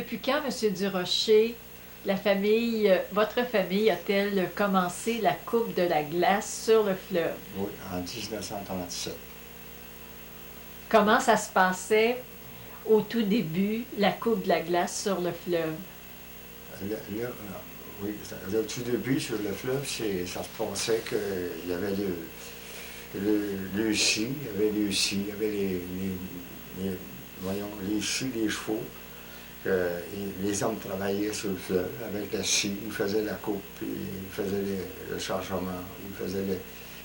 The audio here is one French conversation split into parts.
depuis quand, M. Durocher, votre famille a-t-elle commencé la coupe de la glace sur le fleuve? Oui, en 1937. Comment ça se passait au tout début, la coupe de la glace sur le fleuve? Oui, le tout début sur le fleuve, ça se passait qu'il y avait le scie, il y avait les scies, les chevaux. Les hommes travaillaient sur le fleuve avec la scie, ils faisaient la coupe, ils faisaient le chargement,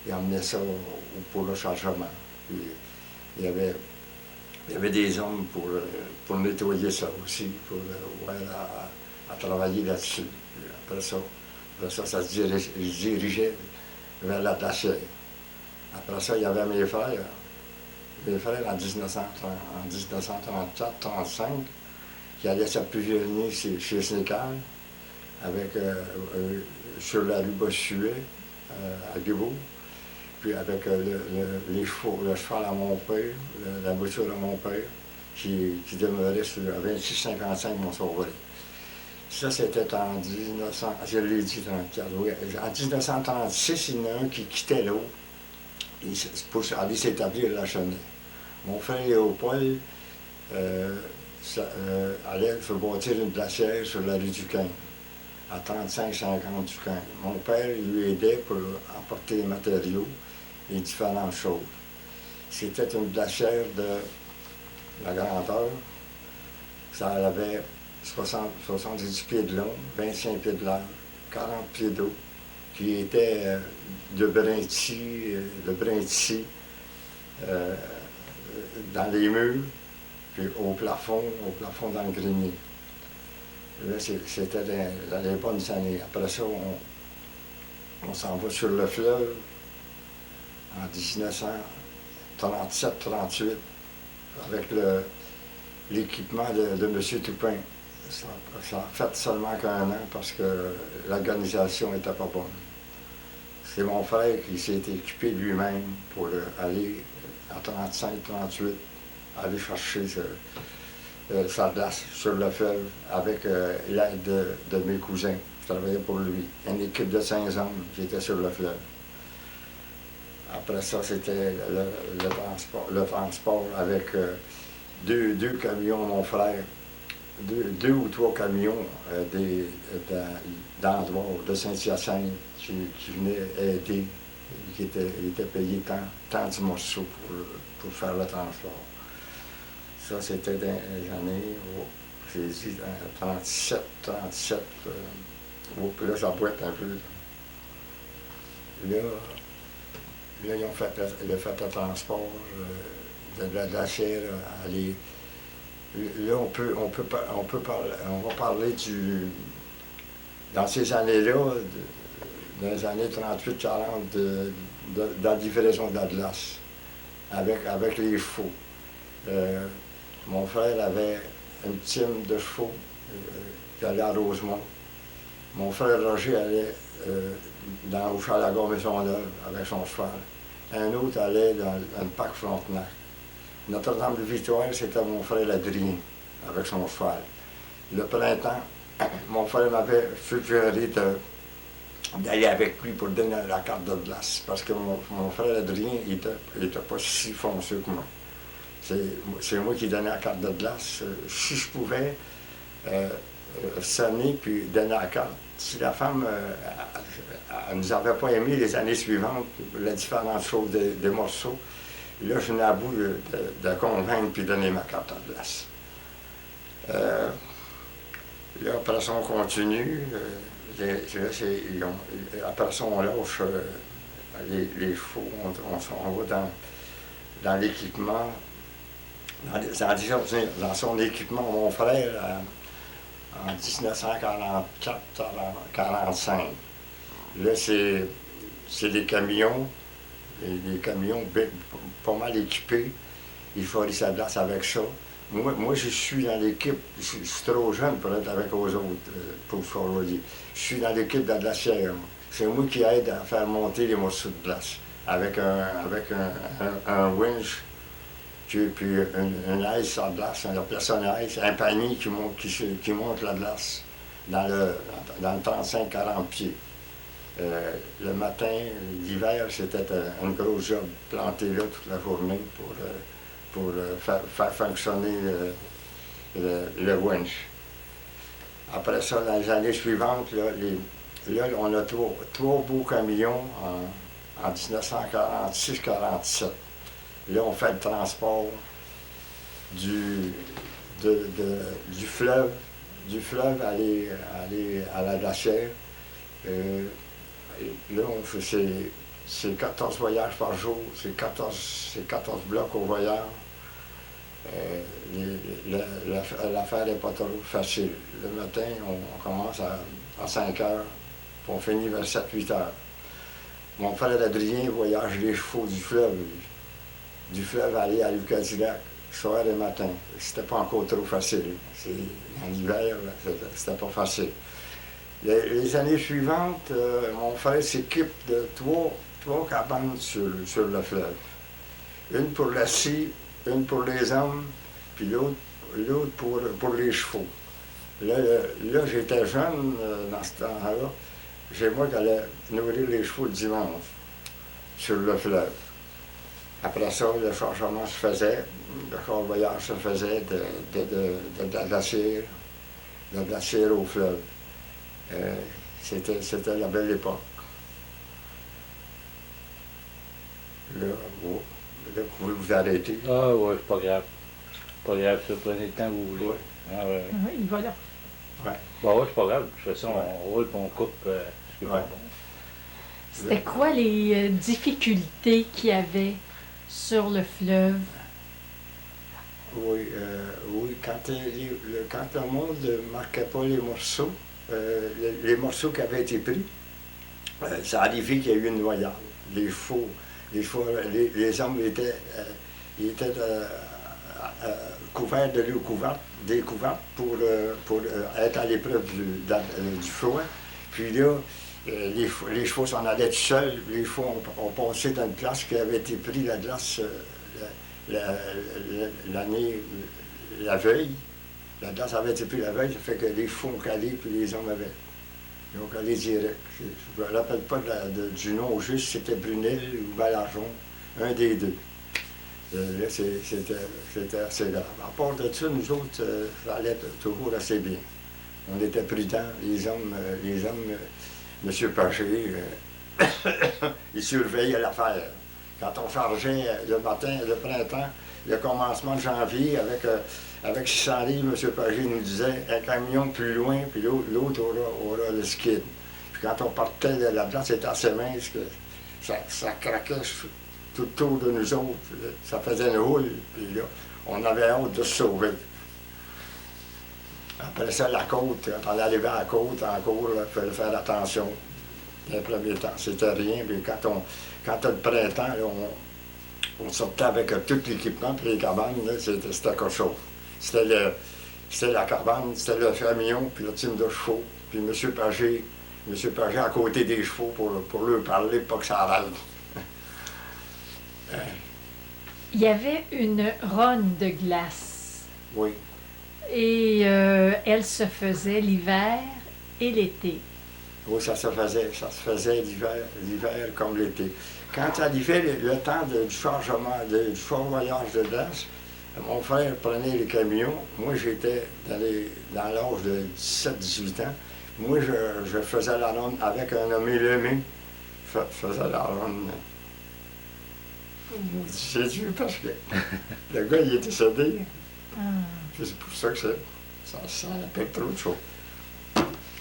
ils emmenaient ça pour le chargement. Puis, il y avait des hommes pour nettoyer ça aussi, à travailler là-dessus. Après ça se dirigeait vers la glacière. Après ça, il y avait mes frères. Mes frères en 1934-35, qui allaient s'approvisionner chez Sénécal, sur la rue Bossuet, à Guébourg. Puis avec les chevaux, le cheval à mon père, la voiture à mon père, qui demeurait sur le 2655 Mont-Sauveur. Ça, c'était en 1900, je l'ai dit, 34, oui. En 1936, il y en a un qui quittait l'eau pour aller s'établir à la Chênaie. Mon frère Léopold allait se bâtir une glacière sur la rue Duquesne, à 35-50 Duquesne. Mon père lui aidait pour apporter les matériaux et différentes choses. C'était une glacière de la grandeur. Ça avait 70 pieds de long, 25 pieds de large, 40 pieds d'eau, qui était de brintis dans les murs, puis au plafond dans le grenier. Là, c'était dans les bonnes années. Après ça, on s'en va sur le fleuve en 1937-38 avec l'équipement de M. Toupin. Ça a fait seulement qu'un an parce que l'organisation n'était pas bonne. C'est mon frère qui s'est équipé lui-même pour aller en 35-38, aller chercher sa glace sur le fleuve avec l'aide de mes cousins. Je travaillais pour lui. Une équipe de 5 hommes qui était sur le fleuve. Après ça, c'était le transport avec deux camions, mon frère, deux ou trois camions d'endroits de Saint-Hyacinthe qui venaient aider, qui étaient payés tant de morceaux pour faire le transport. Ça, c'était dans les années, j'ai dit, 37. Puis là, ça boite un peu. Là, ils ont fait le transport de la glacière à aller. Là, on va parler dans ces années-là, dans les années 38-40, de la livraison de la glace, avec les chevaux. Mon frère avait une team de chevaux qui allait à Rosemont. Mon frère Roger allait au Chalaga Maisonneuve avec son cheval. Un autre allait dans le parc Frontenac. Notre-Dame-de-Victoire, c'était mon frère Adrien, avec son cheval. Le printemps, mon frère m'avait suggéré d'aller avec lui pour donner la carte de glace, parce que mon frère Adrien, il était pas si foncé que moi. C'est moi qui donnais la carte de glace. Si je pouvais sonner puis donner la carte, si la femme ne nous avait pas aimé les années suivantes, les différentes choses des morceaux, là, je n'ai à bout de convaincre puis donner ma carte de glace. Là, après ça, on continue. Après ça, on lâche les chevaux. On va dans l'équipement. Dans son équipement, mon frère, en 1944-45. Là, c'est des camions, pas mal équipés. Il fallait sa glace avec ça. Moi, je suis dans l'équipe, je suis trop jeune pour être avec eux autres, pour forwarder. Je suis dans l'équipe de la glacière. C'est moi qui aide à faire monter les morceaux de glace avec un winch puis une aise sur la glace, on appelait ça une aise, un panier qui monte la glace dans le 35-40 pieds. Le matin, l'hiver, c'était un gros job planté là toute la journée pour faire fonctionner le winch. Après ça, dans les années suivantes, là on a trois beaux camions en 1946-47. Là, on fait le transport du fleuve aller à la glacière. Là, c'est 14 voyages par jour, c'est 14 blocs au voyage. L'affaire n'est pas trop facile. Le matin, on commence à 5 heures, puis on finit vers 7-8 heures. Mon frère Adrien voyage les chevaux du fleuve aller à Lucas-du-Lac, soir et matin. C'était pas encore trop facile. En hiver, c'était pas facile. Les années suivantes, mon frère s'équipe de trois cabanes sur le fleuve. Une pour la scie, une pour les hommes, puis l'autre pour les chevaux. Là j'étais jeune dans ce temps-là. C'est moi qui allais nourrir les chevaux le dimanche sur le fleuve. Après ça, le chargement se faisait, le voyage se faisait de la glacière au fleuve. C'était la belle époque. Là, vous arrêtez. Ah ouais, c'est pas grave. C'est pas grave, ça, prenez le temps que vous voulez. Ouais. Ah, ouais. Il va là. Ouais. Bon, ouais, c'est pas grave. De toute façon, Ouais. on roule et on coupe ce qui est pas Ouais. bon. C'était quoi les difficultés qu'il y avait sur le fleuve? Oui, quand le monde ne marquait pas les morceaux, les morceaux qui avaient été pris, ça arrivait qu'il y a eu une noyade. Les les hommes étaient couverts de l'eau des couvertes pour être à l'épreuve du froid. Puis là, les chevaux s'en allaient tout seuls. Les chevaux ont passé dans une place qui avait été pris la glace la veille. La glace avait été prise la veille, ça fait que les chevaux ont calé, puis les hommes ils ont calé direct. Je ne me rappelle pas du nom juste, c'était Brunel ou Balarjon, un des deux. Là, c'était assez grave. À part de ça, nous autres, ça allait toujours assez bien. On était prudents, les hommes, M. Paget, il surveillait l'affaire. Quand on chargeait le matin, le printemps, le commencement de janvier, avec 600 livres, M. Paget nous disait un camion plus loin, puis l'autre aura le skid. Puis quand on partait, la glace était assez mince que ça craquait tout autour de nous autres. Ça faisait une houle, puis là, on avait hâte de se sauver. Après ça, la côte, quand on arrivait à la côte, encore, il fallait faire attention. Les premiers temps, c'était rien. Puis quand le printemps, là, on sortait avec tout l'équipement, puis les cabanes, c'était cochon. C'était la cabane, c'était le camion, puis le team de chevaux, puis M. Paget à côté des chevaux pour leur parler, pas que ça râle. Il y avait une ronde de glace. Oui. Et elle se faisait l'hiver et l'été. Oui, ça se faisait l'hiver comme l'été. Quand arrivait le temps du chargement, du voyage de glace, mon frère prenait les camions. Moi, j'étais dans l'âge de 17-18 ans. Moi, je faisais la ronde avec un nommé Lemay. Je faisais la ronde. J'ai dû parce que le gars, il est décédé. Ah. C'est pour ça que ça appelle trop de choses.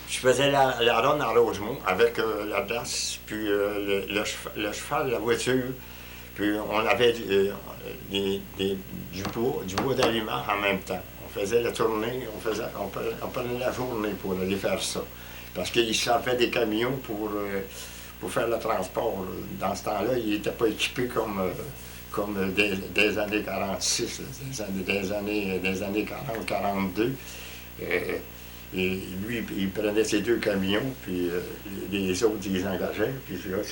Je faisais la ronde à Rosemont avec la glace, puis le cheval, la voiture. Puis on avait du bois d'allumage en même temps. On faisait la tournée, on prenait la journée pour aller faire ça. Parce qu'ils servaient des camions pour faire le transport. Dans ce temps-là, ils n'étaient pas équipés comme des années 46, des années 40-42. Et lui, il prenait ses deux camions, puis les autres, ils les engageaient. Puis là,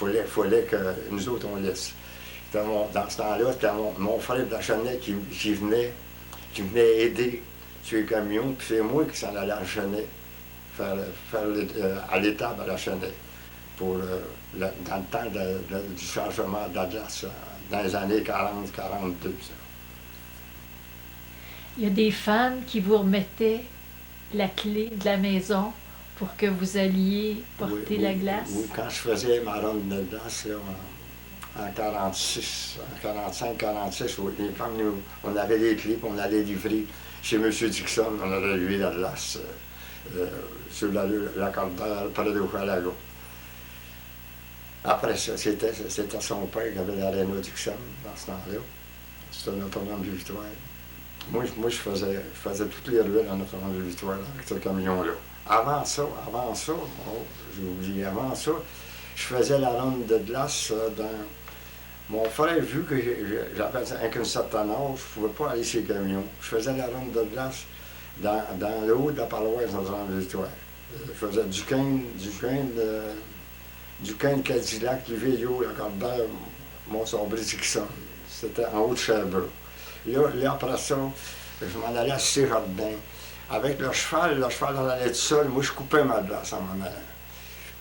il fallait que nous autres, on laisse. Dans ce temps-là, c'était mon frère Lachenay qui venait aider sur les camions, puis c'est moi qui s'en allais à Lachenay, à l'étable à Lachenay, dans le temps du changement de la glace, dans les années 40-42. Il y a des femmes qui vous remettaient la clé de la maison pour que vous alliez porter la glace. Oui, quand je faisais ma ronde de glace, là, en 46, en 45-46, oui, les femmes, nous, on avait les clés, puis on allait livrer chez M. Dixon, on allait lui la glace sur la cordelle près de Ouachalaga. Après ça, c'était son père qui avait l'aréna Dixon dans ce temps-là. C'était Notre-Dame de Victoire. Moi, je faisais toutes les ruelles à Notre-Dame de Victoire avec ce camion-là. Avant ça, j'ai oublié, avant ça, je faisais la ronde de glace dans... Mon frère, vu que j'avais un certain âge, je ne pouvais pas aller sur les camions. Je faisais la ronde de glace dans le haut de la paroisse de Notre-Dame de Victoire. Je faisais Duquesne, Cadillac, Livéo, la Cordère, Mont-Sabré, Dixon. C'était en haut de Sherbrooke. Là, après ça, je m'en allais à Cé-Jardin. Avec le cheval on allait tout seul. Moi, je coupais ma glace en m'en allant.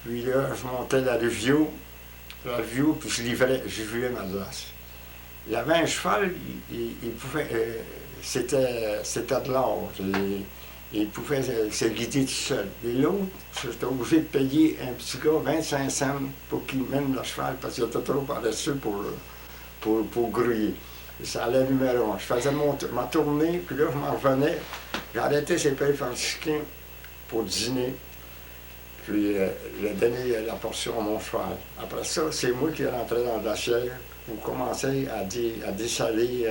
Puis là, je montais la review, puis je vivais ma glace. Il y avait un cheval, il pouvait... c'était de l'or. Il pouvait se guider tout seul. Et l'autre, j'étais obligé de payer un petit gars 25 cents pour qu'il mène le cheval, parce qu'il était trop paresseux pour grouiller. Et ça allait numéro 1. Je faisais ma tournée, puis là, je m'en revenais. J'arrêtais ces pays franciscains pour dîner, puis je donnais la portion à mon cheval. Après ça, c'est moi qui rentrais dans la chair pour commencer à dessaler,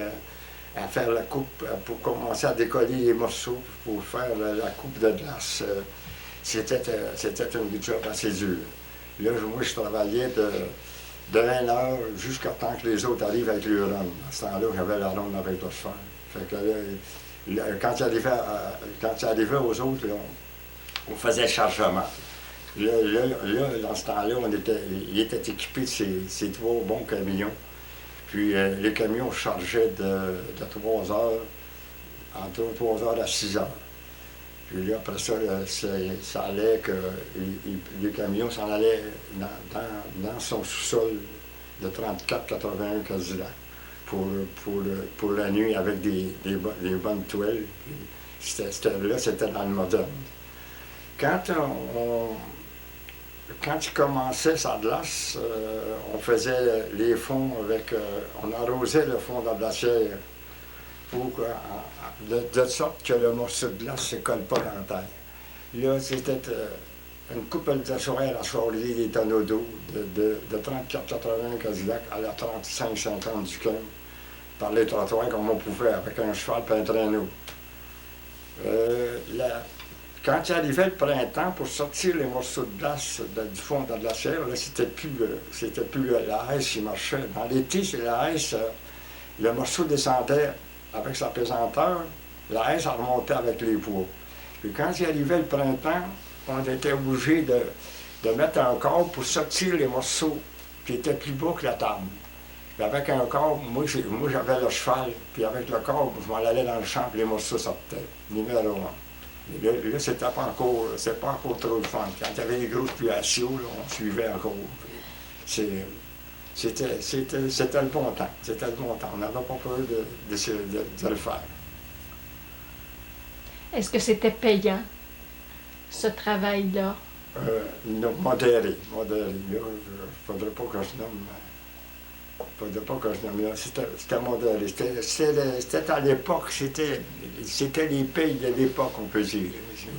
à faire la coupe, pour commencer à décoller les morceaux pour faire la coupe de glace. C'était un job assez dur. Là, moi, je travaillais de 1h jusqu'à temps que les autres arrivent avec le rhum. À ce temps-là, j'avais la ronde avec le cheval. Fait que là, quand il arrivait aux autres, là, on faisait le chargement. Là, dans ce temps-là, il était équipé de ces 3 bons camions. Puis les camions chargeaient de 3 heures, entre 3 heures à 6 heures. Puis là, après ça, ça allait que les camions s'en allaient dans son sous-sol de 34-81 Cadillac pour la nuit avec des bonnes toiles. Là, c'était dans le moderne. Quand il commençait sa glace, on faisait les fonds avec... on arrosait le fond de la glacière de sorte que le morceau de glace ne se colle pas dans la terre. Là, c'était une couple de soirs à charrier des tonneaux d'eau de 34-80 Cadillac à la 35-50 du Duquesne par les trottoirs comme on pouvait avec un cheval et un traîneau. Quand il arrivait le printemps, pour sortir les morceaux de glace du fond de la glacière, là, c'était plus la haisse qui marchait. Dans l'été, c'est la haisse, le morceau descendait avec sa pesanteur, la haisse remontait avec les poids. Puis quand il arrivait le printemps, on était obligé de mettre un corps pour sortir les morceaux qui étaient plus bas que la table. Puis avec un corps, moi j'avais le cheval, puis avec le corps, je m'en allais dans le champ, puis les morceaux sortaient. Numéro 1. Là, c'était pas encore trop le fun. Quand il y avait des grosses fluctuations, on suivait encore. C'était le bon temps. C'était le bon temps. On n'avait pas peur de le faire. Est-ce que c'était payant, ce travail-là? Non, modéré. Là, il ne faudrait pas que je nomme. Là. C'était modéré. C'était à l'époque, c'était les pays de l'époque, on peut dire.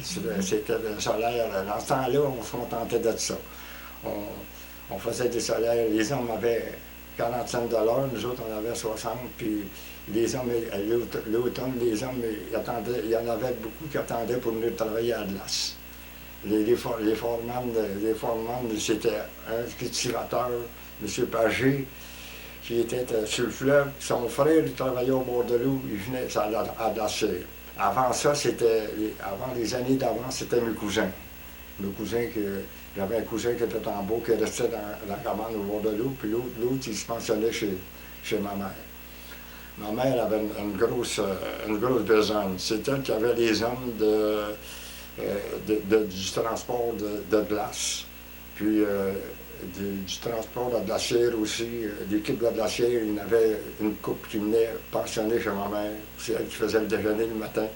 C'était le solaire. Dans ce temps-là, on se contentait de ça. On faisait des solaires. Les hommes avaient 45 $, nous autres, on avait 60. Puis les hommes, l'automne, les hommes, il y en avait beaucoup qui attendaient pour venir travailler à la glace. Les foreman, c'était un cultivateur, M. Pagé, qui était sur le fleuve. Son frère, il travaillait au bord de l'eau, il venait à glacière. Avant ça, avant les années d'avant, c'était mes cousins. J'avais un cousin qui était en bas, qui restait dans la cabane au bord de l'eau, puis l'autre, il se pensionnait chez chez ma mère. Ma mère avait une grosse besogne. C'est elle qui avait les hommes du transport de glace. Puis du transport de la glacière aussi. L'équipe de la glacière, il y en avait une couple qui venait pensionner chez ma mère. C'est elle qui faisait le déjeuner le matin.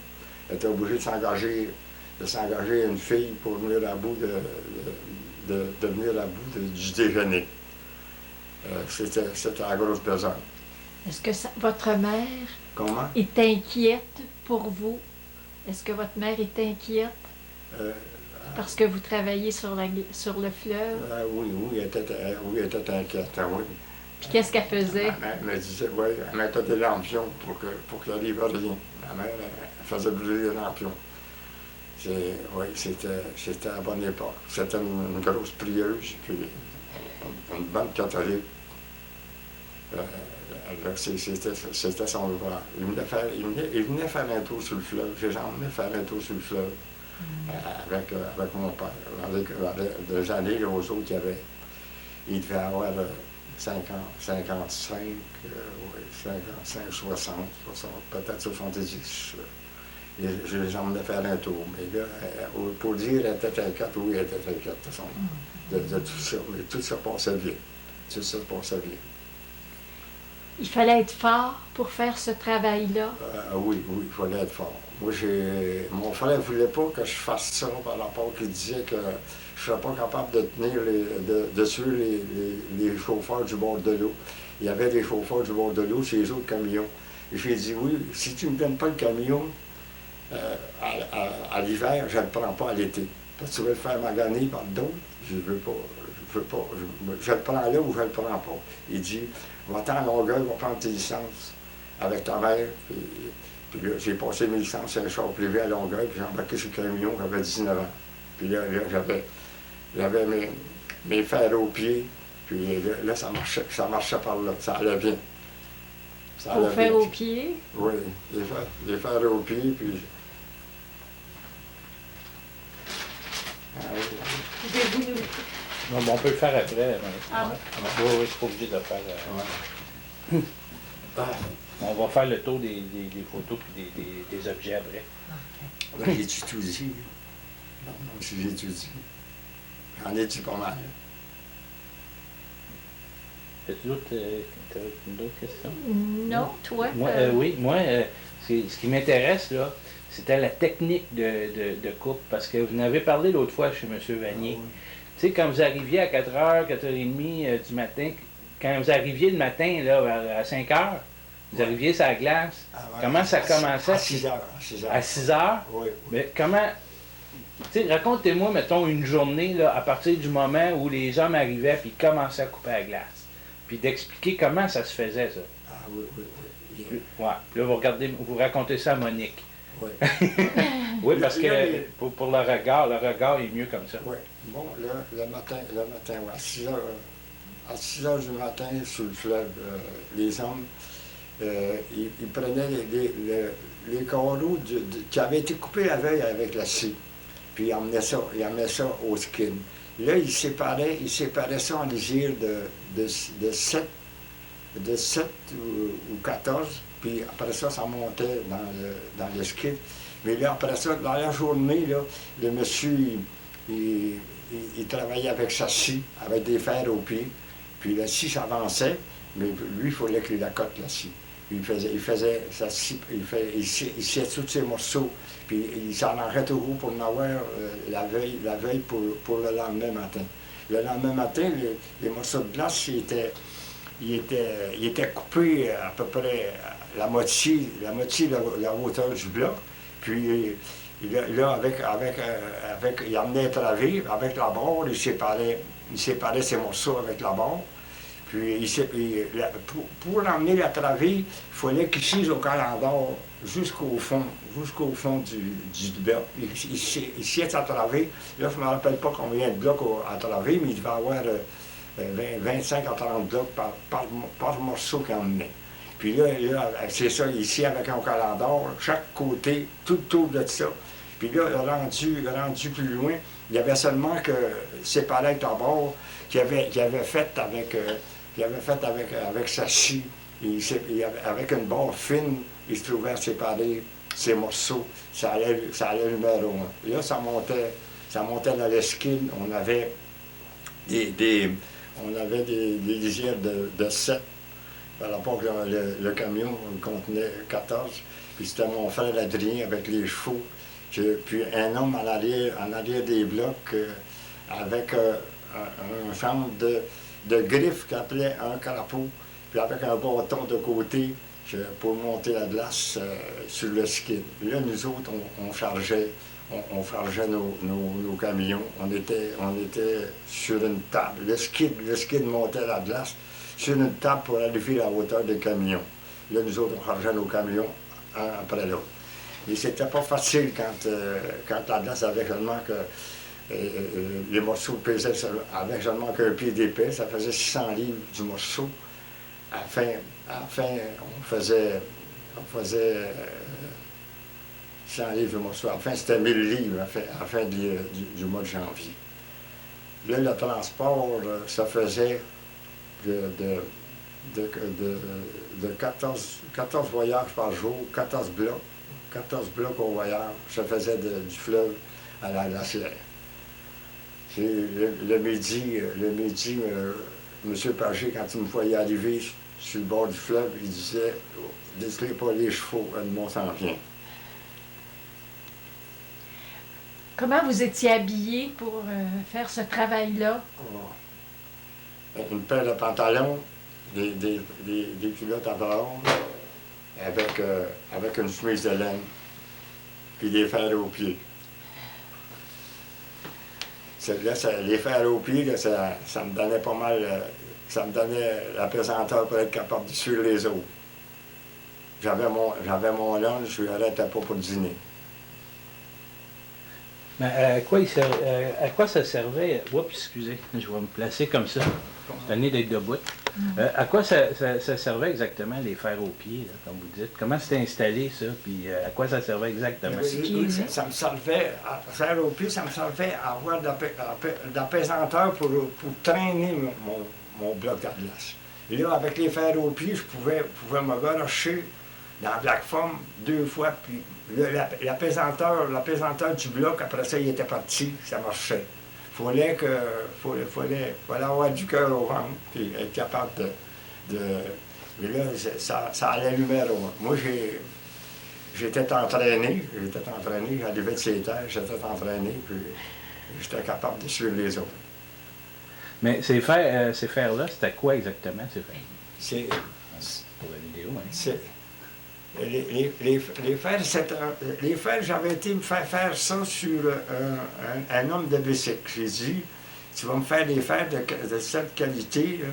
Elle était obligée de s'engager une fille pour venir à bout du déjeuner. C'était la grosse besogne. Est-ce que votre mère Comment? est inquiète pour vous? Est-ce que votre mère est inquiète parce que vous travaillez sur le fleuve? Oui, elle était inquiète, oui. Puis qu'est-ce qu'elle faisait? Ma mère me disait, oui, elle mettait des lampions pour que la livre rien. Ma mère, elle faisait brûler des lampions. Oui, c'était à bonne époque. C'était une grosse prieuse, puis une bonne catholique. C'était son ouvrage. Il venait faire un tour sur le fleuve. J'ai emmené faire un tour sur le fleuve avec mon père. Des années, aux autres, il devait avoir 55, 60, peut-être 70. Je les emmenais faire un tour. Mais là, pour dire elle était inquiète, oui, elle était inquiète de tout ça. Mais tout ça passait bien. Tout ça passait bien. Il fallait être fort pour faire ce travail-là? Oui, il fallait être fort. Moi, mon frère ne voulait pas que je fasse ça par rapport qu'il disait que je ne serais pas capable de tenir de suivre les chauffeurs du bord de l'eau. Il y avait des chauffeurs du bord de l'eau, c'est les autres camions. Et j'ai dit, oui, si tu ne me donnes pas le camion à l'hiver, je ne le prends pas à l'été. Parce que tu veux le faire maganer par d'autres, je ne veux pas. Je le prends là ou je ne le prends pas. Il dit, va-t'en à Longueuil, va prendre tes licences avec ta mère. Puis là, j'ai passé mes licences sur un char privé à Longueuil, puis j'ai embarqué sur le camion, j'avais 19 ans. Puis là j'avais mes fers aux pieds, puis là ça marchait par là, ça allait bien. Pour faire aux pieds? Oui, les fers aux pieds, puis... Pouvez-vous nous... Non, mais on peut le faire après. Mais... Ah oui, je suis pas obligé de le faire. On va faire le tour des photos et des objets après. Là, j'ai tout dit. J'ai tout dit. J'en ai dit pas mal. As-tu d'autres questions? Non, toi? Moi, ce qui m'intéresse, là, c'était la technique de coupe, parce que vous en avez parlé l'autre fois chez M. Vanier. Ah, oui. Tu sais, quand vous arriviez à 4h, 4h30 du matin, quand vous arriviez le matin, là, à 5h, vous arriviez sur la glace, comment ça commençait? À 6h. À 6h? Oui. Mais comment... Tu sais, racontez-moi, mettons, une journée, là, à partir du moment où les hommes arrivaient et commençaient à couper la glace. Puis d'expliquer comment ça se faisait, ça. Ah oui. Ouais. Puis là, vous racontez ça à Monique. Oui. Oui, parce que pour le regard est mieux comme ça. Oui. Bon, là, le matin, ouais, à 6h du matin, sur le fleuve, les hommes, ils prenaient les carreaux qui avaient été coupés la veille avec la scie, puis ils amenaient ça au skin. Là, ils séparaient ça en lisière de 7 ou 14, puis après ça montait dans le skin. Mais là, après ça, dans la journée, là, le monsieur, il travaillait avec sa scie, avec des fers aux pieds, puis la scie s'avançait, mais lui, il fallait qu'il la cote, la scie. Il faisait sa scie, il sciait tous ses morceaux, puis il s'en arrêtait toujours pour en avoir la veille pour le lendemain matin. Le lendemain matin, les morceaux de glace, il était coupé à peu près la moitié de la hauteur du bloc. Puis là, il emmenait un travé, avec la barre, il séparait ses morceaux avec la barre. Puis pour emmener la travée, il fallait qu'il chise au calandor jusqu'au fond du bloc. Il sciait sa travée. Là, je ne me rappelle pas combien de blocs à travée, mais il devait avoir 25 à 30 blocs par morceau qu'il emmenait. Puis là, c'est ça, ici, avec un calandor, chaque côté, tout autour de ça. Puis là, rendu plus loin, il y avait seulement que séparer avec la barre qu'il avait fait avec sa scie avec une barre fine, il se trouvait à séparer ces morceaux. Ça allait numéro 1. Là, ça montait dans l'esquine. On avait des lisières de 7. Par rapport le camion contenait 14. Puis c'était mon frère Adrien avec les chevaux. Puis un homme en arrière des blocs avec un genre de griffe qu'il appelait un crapaud. Puis avec un bâton de côté pour monter la glace sur le skid. Là, nous autres, on chargeait nos camions. On était sur une table. Le skid montait la glace sur une table pour arriver à la hauteur des camions. Là, nous autres, on chargeait nos camions un après l'autre. Et c'était pas facile quand la glace avait seulement que... les morceaux pesaient avec seulement qu'un pied d'épais. Ça faisait 600 livres du morceau. À la fin, on faisait 100 livres de morceau. À la fin, c'était 1000 livres à la fin du mois de janvier. Là, le transport, ça faisait de 14 voyages par jour, 14 blocs au voyage. Ça faisait du fleuve à la glacière. Le midi, M. Pagé, quand il me voyait arriver sur le bord du fleuve, il disait « Désolez pas les chevaux, Edmond s'en vient. » Comment vous étiez habillé pour faire ce travail-là? Une paire de pantalons, des culottes à bord, avec une chemise de laine, puis des fers aux pieds. Les fers aux pieds, là, ça me donnait pas mal, ça me donnait la pesanteur pour être capable de suivre les autres. J'avais mon lunch, je n'arrêtais pas pour dîner. Mais à quoi ça servait? Oups, excusez, je vais me placer comme ça. C'est année d'être debout. À quoi ça servait exactement, les fers aux pieds, là, comme vous dites? Comment c'était installé, ça? Puis à quoi ça servait exactement? Ça me servait, faire aux pieds, ça me servait à avoir de la pesanteur pour traîner mon bloc à glace. Et là, avec les fers aux pieds, je pouvais me garocher dans la plateforme 2 fois, puis la pesanteur du bloc, après ça, il était parti, ça marchait. Fallait avoir du cœur au ventre, puis être capable de... Mais là, ça allait numéro 1. Moi, j'étais entraîné, j'arrivais de ces terres, j'étais entraîné, puis j'étais capable de suivre les autres. Mais ces fers-là, c'était quoi exactement, ces fers? C'est... Pour la vidéo, hein? C'est... Les fers, j'avais été me faire ça sur un homme de bicycle. J'ai dit, tu vas me faire des fers de cette qualité,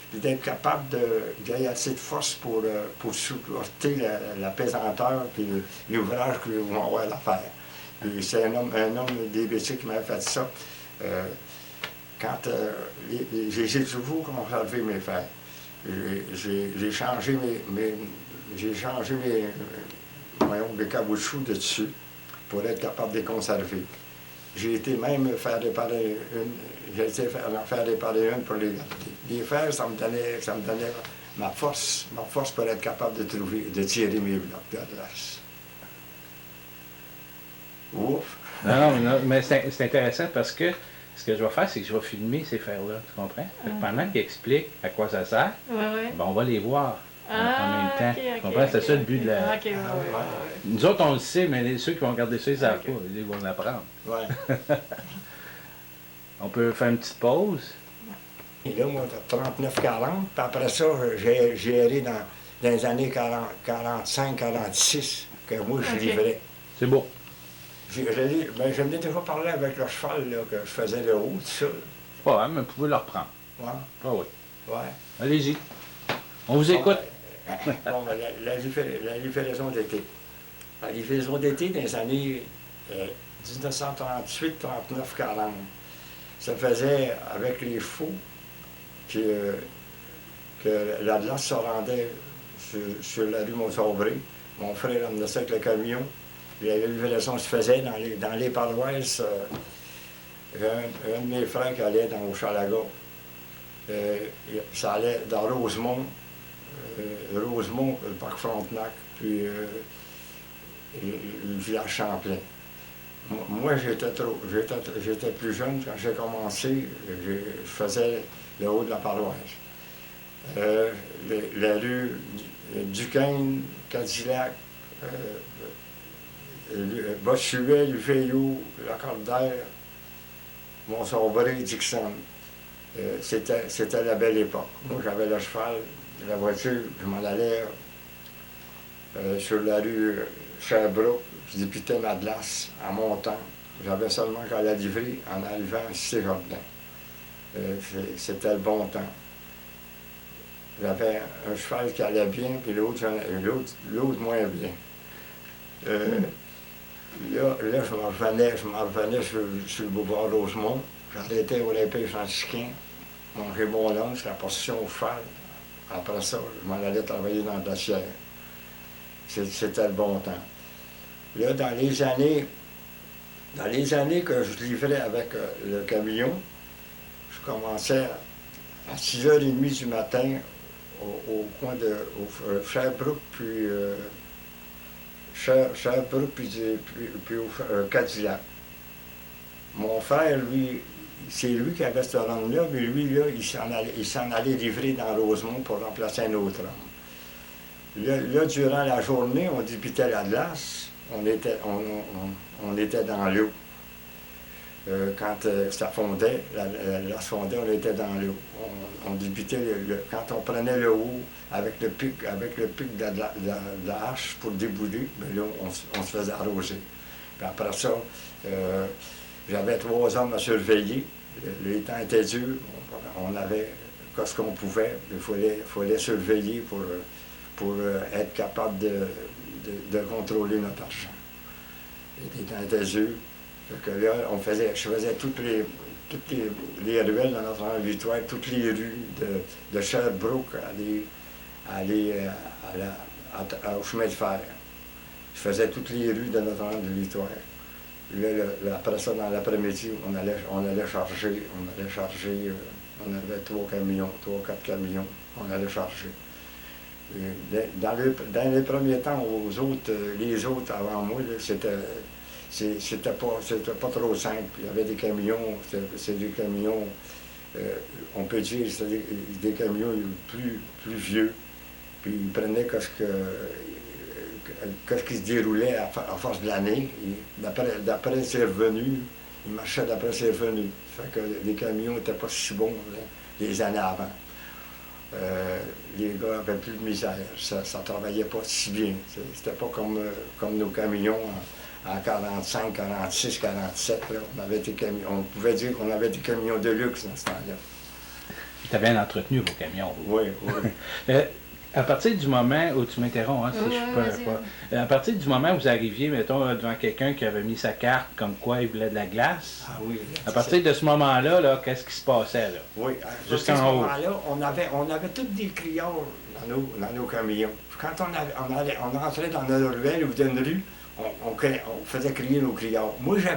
puis d'être capable d'avoir assez de force pour supporter la pesanteur et l'ouvrage que vous vont avoir à faire. C'est un homme des bicycles qui m'a fait ça. Quand j'ai toujours conservé mes fers. J'ai changé mes cabochons dessus pour être capable de les conserver. J'ai été même faire réparer une pour les garder. Les fers, ça me donnait ma force pour être capable de tirer mes blocs de glace. Ouf! Non, mais c'est intéressant parce que ce que je vais faire, c'est que je vais filmer ces fers-là, tu comprends? Pendant qu'il explique à quoi ça sert, ben, on va les voir en même temps. Tu comprends? C'est ça le but de la... Nous autres, on le sait, mais ceux qui vont regarder ça, ils ne savent pas. Ils vont l'apprendre. Ouais. On peut faire une petite pause. Et là, moi, 39-40, puis après ça, j'ai géré dans les années 45-46 que moi, je livrais. C'est beau. Je venais déjà parler avec le cheval, là, que je faisais le haut, tout ça. Pas grave, mais vous pouvez le reprendre. Ouais. Ah oui. Ouais. Allez-y. On vous écoute. Bon, la livraison d'été. La livraison d'été dans les années 1938, 39, 40. Ça faisait avec les chevaux que la glace se rendait sur la rue Montsombré. Mon frère emmenait ça avec le camion. La livraison se faisait dans les paroisses. Un de mes frères qui allait dans Hochelaga. Ça allait dans Rosemont, Rosemont, le parc Frontenac, puis le village Champlain. Moi, j'étais plus jeune quand j'ai commencé, je faisais le haut de la paroisse. La rue Duquesne, Cadillac, Bossuet, le Veillot, la Cordaire, Mont-Saubré, Dixon. C'était la belle époque. Moi, j'avais le cheval, la voiture, je m'en allais sur la rue Sherbrooke, je débutais ma glace en montant. J'avais seulement qu'à la livrer en arrivant à Cité-Jordin. C'était le bon temps. J'avais un cheval qui allait bien, puis l'autre moins bien. Là, je m'en revenais sur le boulevard Rosemont. J'arrêtais au Olympique franciscain, manger mon lunch, la portion au cheval. Après ça, je m'en allais travailler dans le glacière. C'était le bon temps. Là, dans les années que je livrais avec le camion, je commençais à 6h30 du matin au coin de Sherbrooke, puis au Cadillac. Mon frère, lui, c'est lui qui avait ce rang-là, mais lui, là, il s'en allait livrer dans Rosemont pour remplacer un autre homme. Là, durant la journée, on débutait la glace, on était dans l'eau. Quand ça fondait, la fondait, on était dans l'eau. On débutait, quand on prenait le haut avec le pic de la hache pour débouler, bien là, on se faisait arroser. Puis après ça, j'avais 3 hommes à surveiller. Les temps étaient durs, on avait ce qu'on pouvait, il fallait surveiller pour être capable de contrôler notre argent. Les temps étaient durs. Donc là, je faisais toutes les ruelles dans notre envitoire, toutes les rues de Sherbrooke aller au chemin de fer. Je faisais toutes les rues de notre envitoire. Là, après ça, dans l'après-midi, on allait charger, on avait 3 ou 4 camions, on allait charger. Dans les premiers temps, les autres avant moi, c'était pas trop simple. Il y avait des camions, c'est des camions, on peut dire, c'est des camions plus vieux. Puis ils prenaient qu'est-ce qui se déroulait à force de l'année. D'après ses revenus, ils marchaient d'après ses revenus. Fait que les camions n'étaient pas si bons là, les années avant. Les gars n'avaient plus de misère. Ça ne travaillait pas si bien. C'était pas comme nos camions en 45, 46, 47. Là. On pouvait dire qu'on avait des camions de luxe dans ce temps-là. Tu as bien entretenu vos camions. Oui. À partir du moment où tu m'interromps, hein, si je peux à partir du moment où vous arriviez, mettons, devant quelqu'un qui avait mis sa carte comme quoi il voulait de la glace, à partir de ce moment-là, qu'est-ce qui se passait là? Oui, à ce moment-là, on avait tous des criards dans nos camions. Quand on rentrait dans une ruelle ou dans une rue, on faisait crier nos criards. Moi, je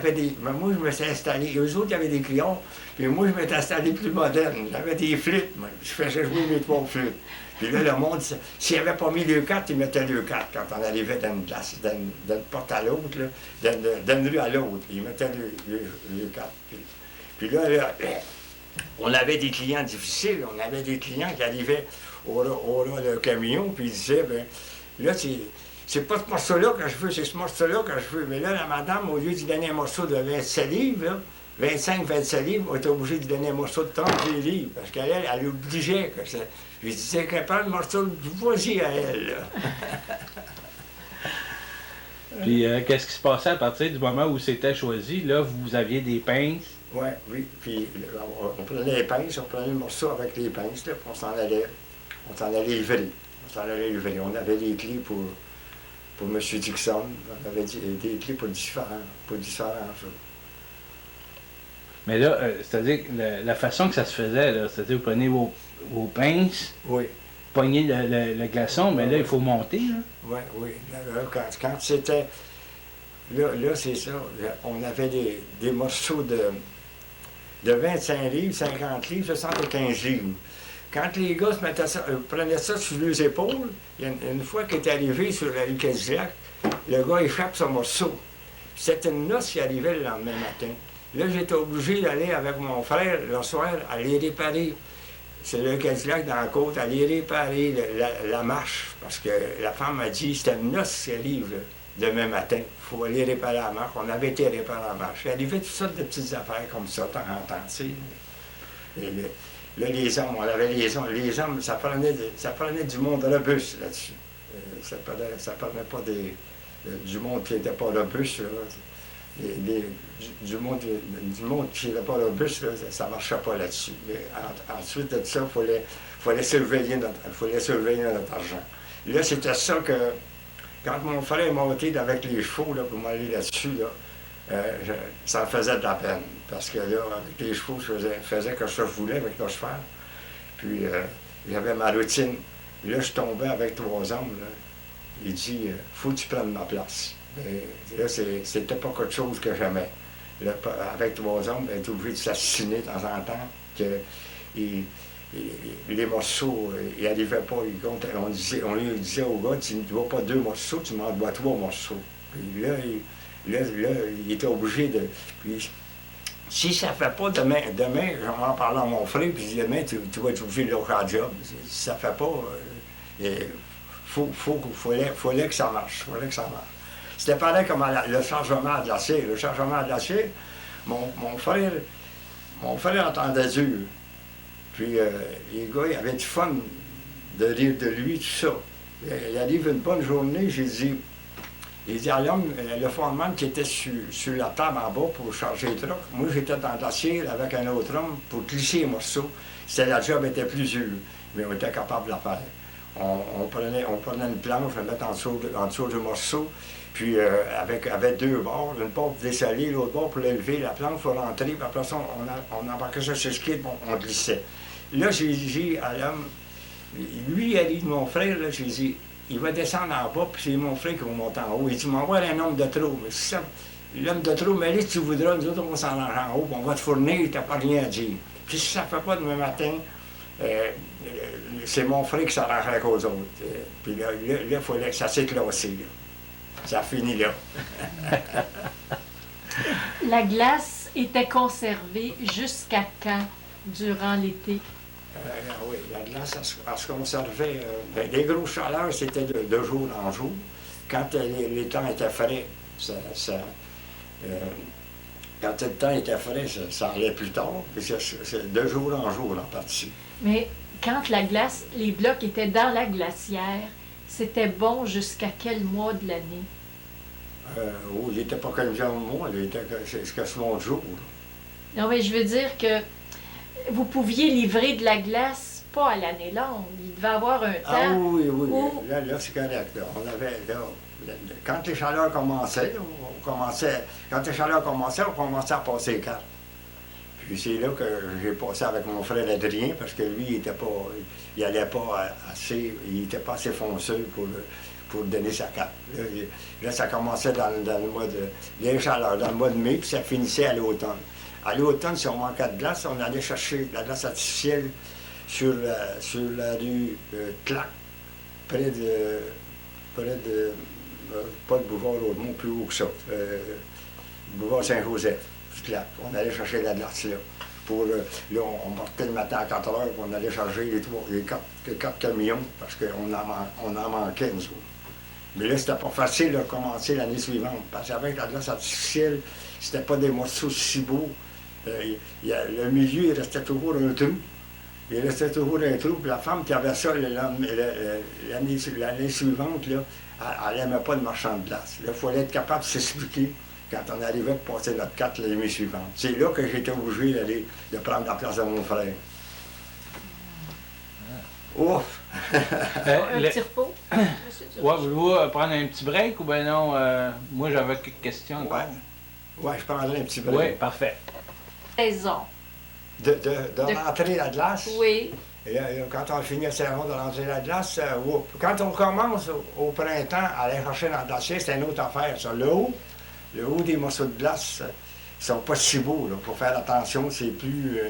me suis installé, eux autres, il y avait des criards, puis moi, je m'étais installé plus moderne. J'avais des flûtes, je faisais jouer mes 3 flûtes. Puis là, le monde, s'il n'avait pas mis le 4, il mettait le 4 quand on arrivait d'une porte à l'autre, d'une rue à l'autre. Il mettait le 4. Puis là, on avait des clients difficiles, on avait des clients qui arrivaient au le camion, puis ils disaient, bien, là, c'est pas ce morceau-là que je veux, c'est ce morceau-là que je veux. Mais là, la madame, au lieu de donner un morceau de 27 livres, là, 25, 27 livres, on était obligé de donner un morceau de 32 livres, parce qu'elle obligeait que ça. Je lui disais qu'elle prend le morceau du voisin à elle, là. Puis, qu'est-ce qui se passait à partir du moment où c'était choisi? Là, vous aviez des pinces? Oui. Puis, on prenait les pinces, on prenait le morceau avec les pinces, là, puis on s'en allait livrer. On avait les clés pour M. Dixon, on avait des clés pour différents choses. Mais là, c'est-à-dire la façon que ça se faisait, là, c'est-à-dire vous prenez vos pinces, pognez le glaçon, mais là, il faut monter. Oui. Là, quand c'était... Là, c'est ça. On avait des morceaux de 25 livres, 50 livres, 75 livres. quand les gars prenaient ça sur les épaules, il y a une fois qu'il est arrivé sur la rue Cadillac, le gars échappe son morceau. C'était une noce qui arrivait le lendemain matin. Là, j'étais obligé d'aller avec mon frère le soir, aller réparer. C'est le Cadillac dans la côte, aller réparer la marche. Parce que la femme m'a dit, c'était une noce qui arrive demain matin. Il faut aller réparer la marche. On avait été réparer la marche. Il arrivait toutes sortes de petites affaires comme ça, de temps en temps, tu sais. Et là, les hommes, on avait les hommes, ça prenait du monde robuste là-dessus. Ça prenait pas du monde qui n'était pas robuste. Là. Du monde qui n'était pas robuste, là, ça ne marchait pas là-dessus. Ensuite de ça, il fallait surveiller notre argent. Là, c'était ça que, quand mon frère est monté avec les chevaux là, pour m'aller là-dessus, là, ça me faisait de la peine. Parce que là, avec les chevaux, je faisais que je voulais avec le cheval. Puis, j'avais ma routine. Là, je tombais avec 3 hommes. Là. Il dit, faut que tu prennes ma place. Et là, c'était pas quelque chose que j'aimais. Là, avec 3 hommes, il était obligé de s'assassiner de temps en temps. Que, les morceaux, ils n'arrivaient pas. On lui disait au gars, tu ne dois pas 2 morceaux, tu m'en dois 3 morceaux. Puis là, il était obligé de... Puis, si ça ne fait pas demain, j'en parlais à mon frère, puis demain, tu vas être obligé de lâcher la job. Si ça ne fait pas, fallait que ça marche. C'était pareil comme le chargement de l'acier. Le chargement de l'acier, mon frère entendait dur. Puis les gars, ils avaient du fun de rire de lui, tout ça. Il arrive une bonne journée, j'ai dit, à l'homme, le foreman qui était sur la table en bas pour charger les trucks, moi j'étais dans l'acier avec un autre homme pour glisser les morceaux. La job était plus dure, mais on était capable de la faire. On prenait une planche, on la mettait en dessous du morceau, puis avec 2 bords, une part pour dessaler, l'autre bord pour l'élever, la planche pour rentrer, puis après ça, on embarquait ça sur le skid, on glissait. Là, j'ai dit à l'homme, lui, il a dit, mon frère, là, j'ai dit, il va descendre en bas, puis c'est mon frère qui va monter en haut. Il dit, m'envoie un homme de trop. Mais c'est ça, l'homme de trop, mais allez, si tu voudras, nous autres, on va s'en aller en haut, puis on va te fournir, t'as pas rien à dire. Puis si ça ne fait pas demain matin, c'est mon frère qui s'arrangerait avec aux autres. Puis là, ça s'est classé. Là. Ça finit là. La glace était conservée jusqu'à quand, durant l'été? Oui, la glace, elle se conservait. Les grosses chaleurs, c'était de jour en jour. Quand les temps étaient frais, quand le temps était frais, ça allait plus tard. Puis c'est de jour en jour, en partie. Mais quand la glace, les blocs étaient dans la glacière, c'était bon jusqu'à quel mois de l'année? Il n'était pas comme ça au mois, il était jusqu'à ce mois de jour. Non, mais je veux dire que vous pouviez livrer de la glace pas à l'année longue. Il devait avoir un temps. Ah oui. Là c'est correct. Là. On avait, quand les chaleurs commençaient, on commençait à passer les cartes. Puis c'est là que j'ai passé avec mon frère Adrien, parce que lui, il n'allait pas assez, il n'était pas assez fonceux pour donner sa carte. Là, ça commençait dans le mois de chaleur, dans le mois de mai, puis ça finissait à l'automne. À l'automne, si on manquait de glace, on allait chercher de la glace artificielle sur la rue Clac, près de pas le boulevard Rosemont, plus haut que ça, boulevard Saint-Joseph, Clac. On allait chercher de la glace là. Là, on partait le matin à 4 heures, on allait charger les 4 camions, parce qu'on en manquait, nous autres. Mais là, c'était pas facile de commencer l'année suivante, parce qu'avec la glace artificielle, c'était pas des morceaux si beaux. Le milieu, il restait toujours un trou. Il restait toujours un trou, puis la femme qui avait ça l'année suivante, là, elle n'aimait pas le marchand de glace. Là, il fallait être capable de s'expliquer quand on arrivait à passer notre carte l'année suivante. C'est là que j'étais obligé de prendre la place de mon frère. Ouf! Un petit repos? Voulez-vous prendre un petit break ou bien non? Moi, j'avais quelques questions encore. Ouais, je prendrais un petit break. Oui, parfait. Saison. De rentrer la glace? Oui. Et quand on finit la saison de rentrer la glace, quand on commence au printemps à aller chercher dans le glacier, c'est une autre affaire, ça. Le haut des morceaux de glace, sont pas si beaux. Il faut faire attention, c'est plus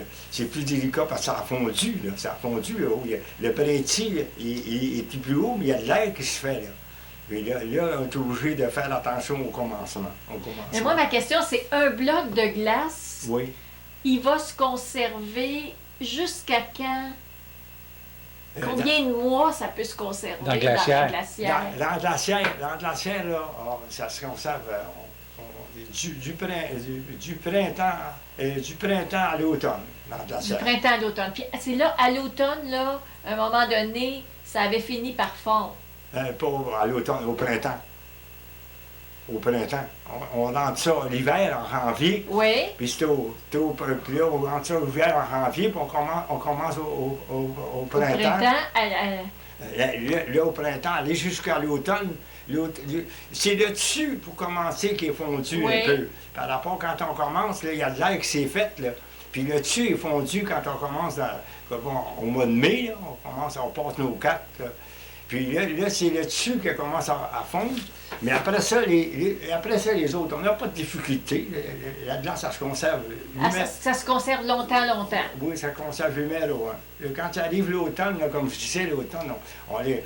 délicat parce que ça a fondu. Là. Ça a fondu là-haut. Le brinti il est plus haut, mais il y a de l'air qui se fait. Là. Et là, on est obligé de faire attention au commencement. Mais moi, ma question, c'est un bloc de glace, oui. Il va se conserver jusqu'à quand? Combien de mois ça peut se conserver dans la glacière? Dans la glacière, là, ça se conserve du printemps à l'automne. Du printemps à l'automne. Puis c'est là, à l'automne, là, à un moment donné, ça avait fini par fondre. Pas à l'automne, au printemps. Au printemps. On rentre ça l'hiver, en janvier. Oui. Puis là, on rentre ça l'hiver, en janvier, puis on commence au printemps. Au printemps, là, au printemps, aller jusqu'à l'automne. C'est le dessus, pour commencer, qui est fondu un peu. Par rapport, quand on commence, il y a de l'air qui s'est fait, là. Puis le dessus est fondu quand on commence au mois de mai, là, on passe nos caps. Puis là c'est le dessus qui commence à fondre. Mais après ça, les autres, on n'a pas de difficulté. La glace, ça se conserve. Ça se conserve longtemps. Oui, ça conserve numéro 1. Quand arrive l'automne, comme je disais, l'automne, on les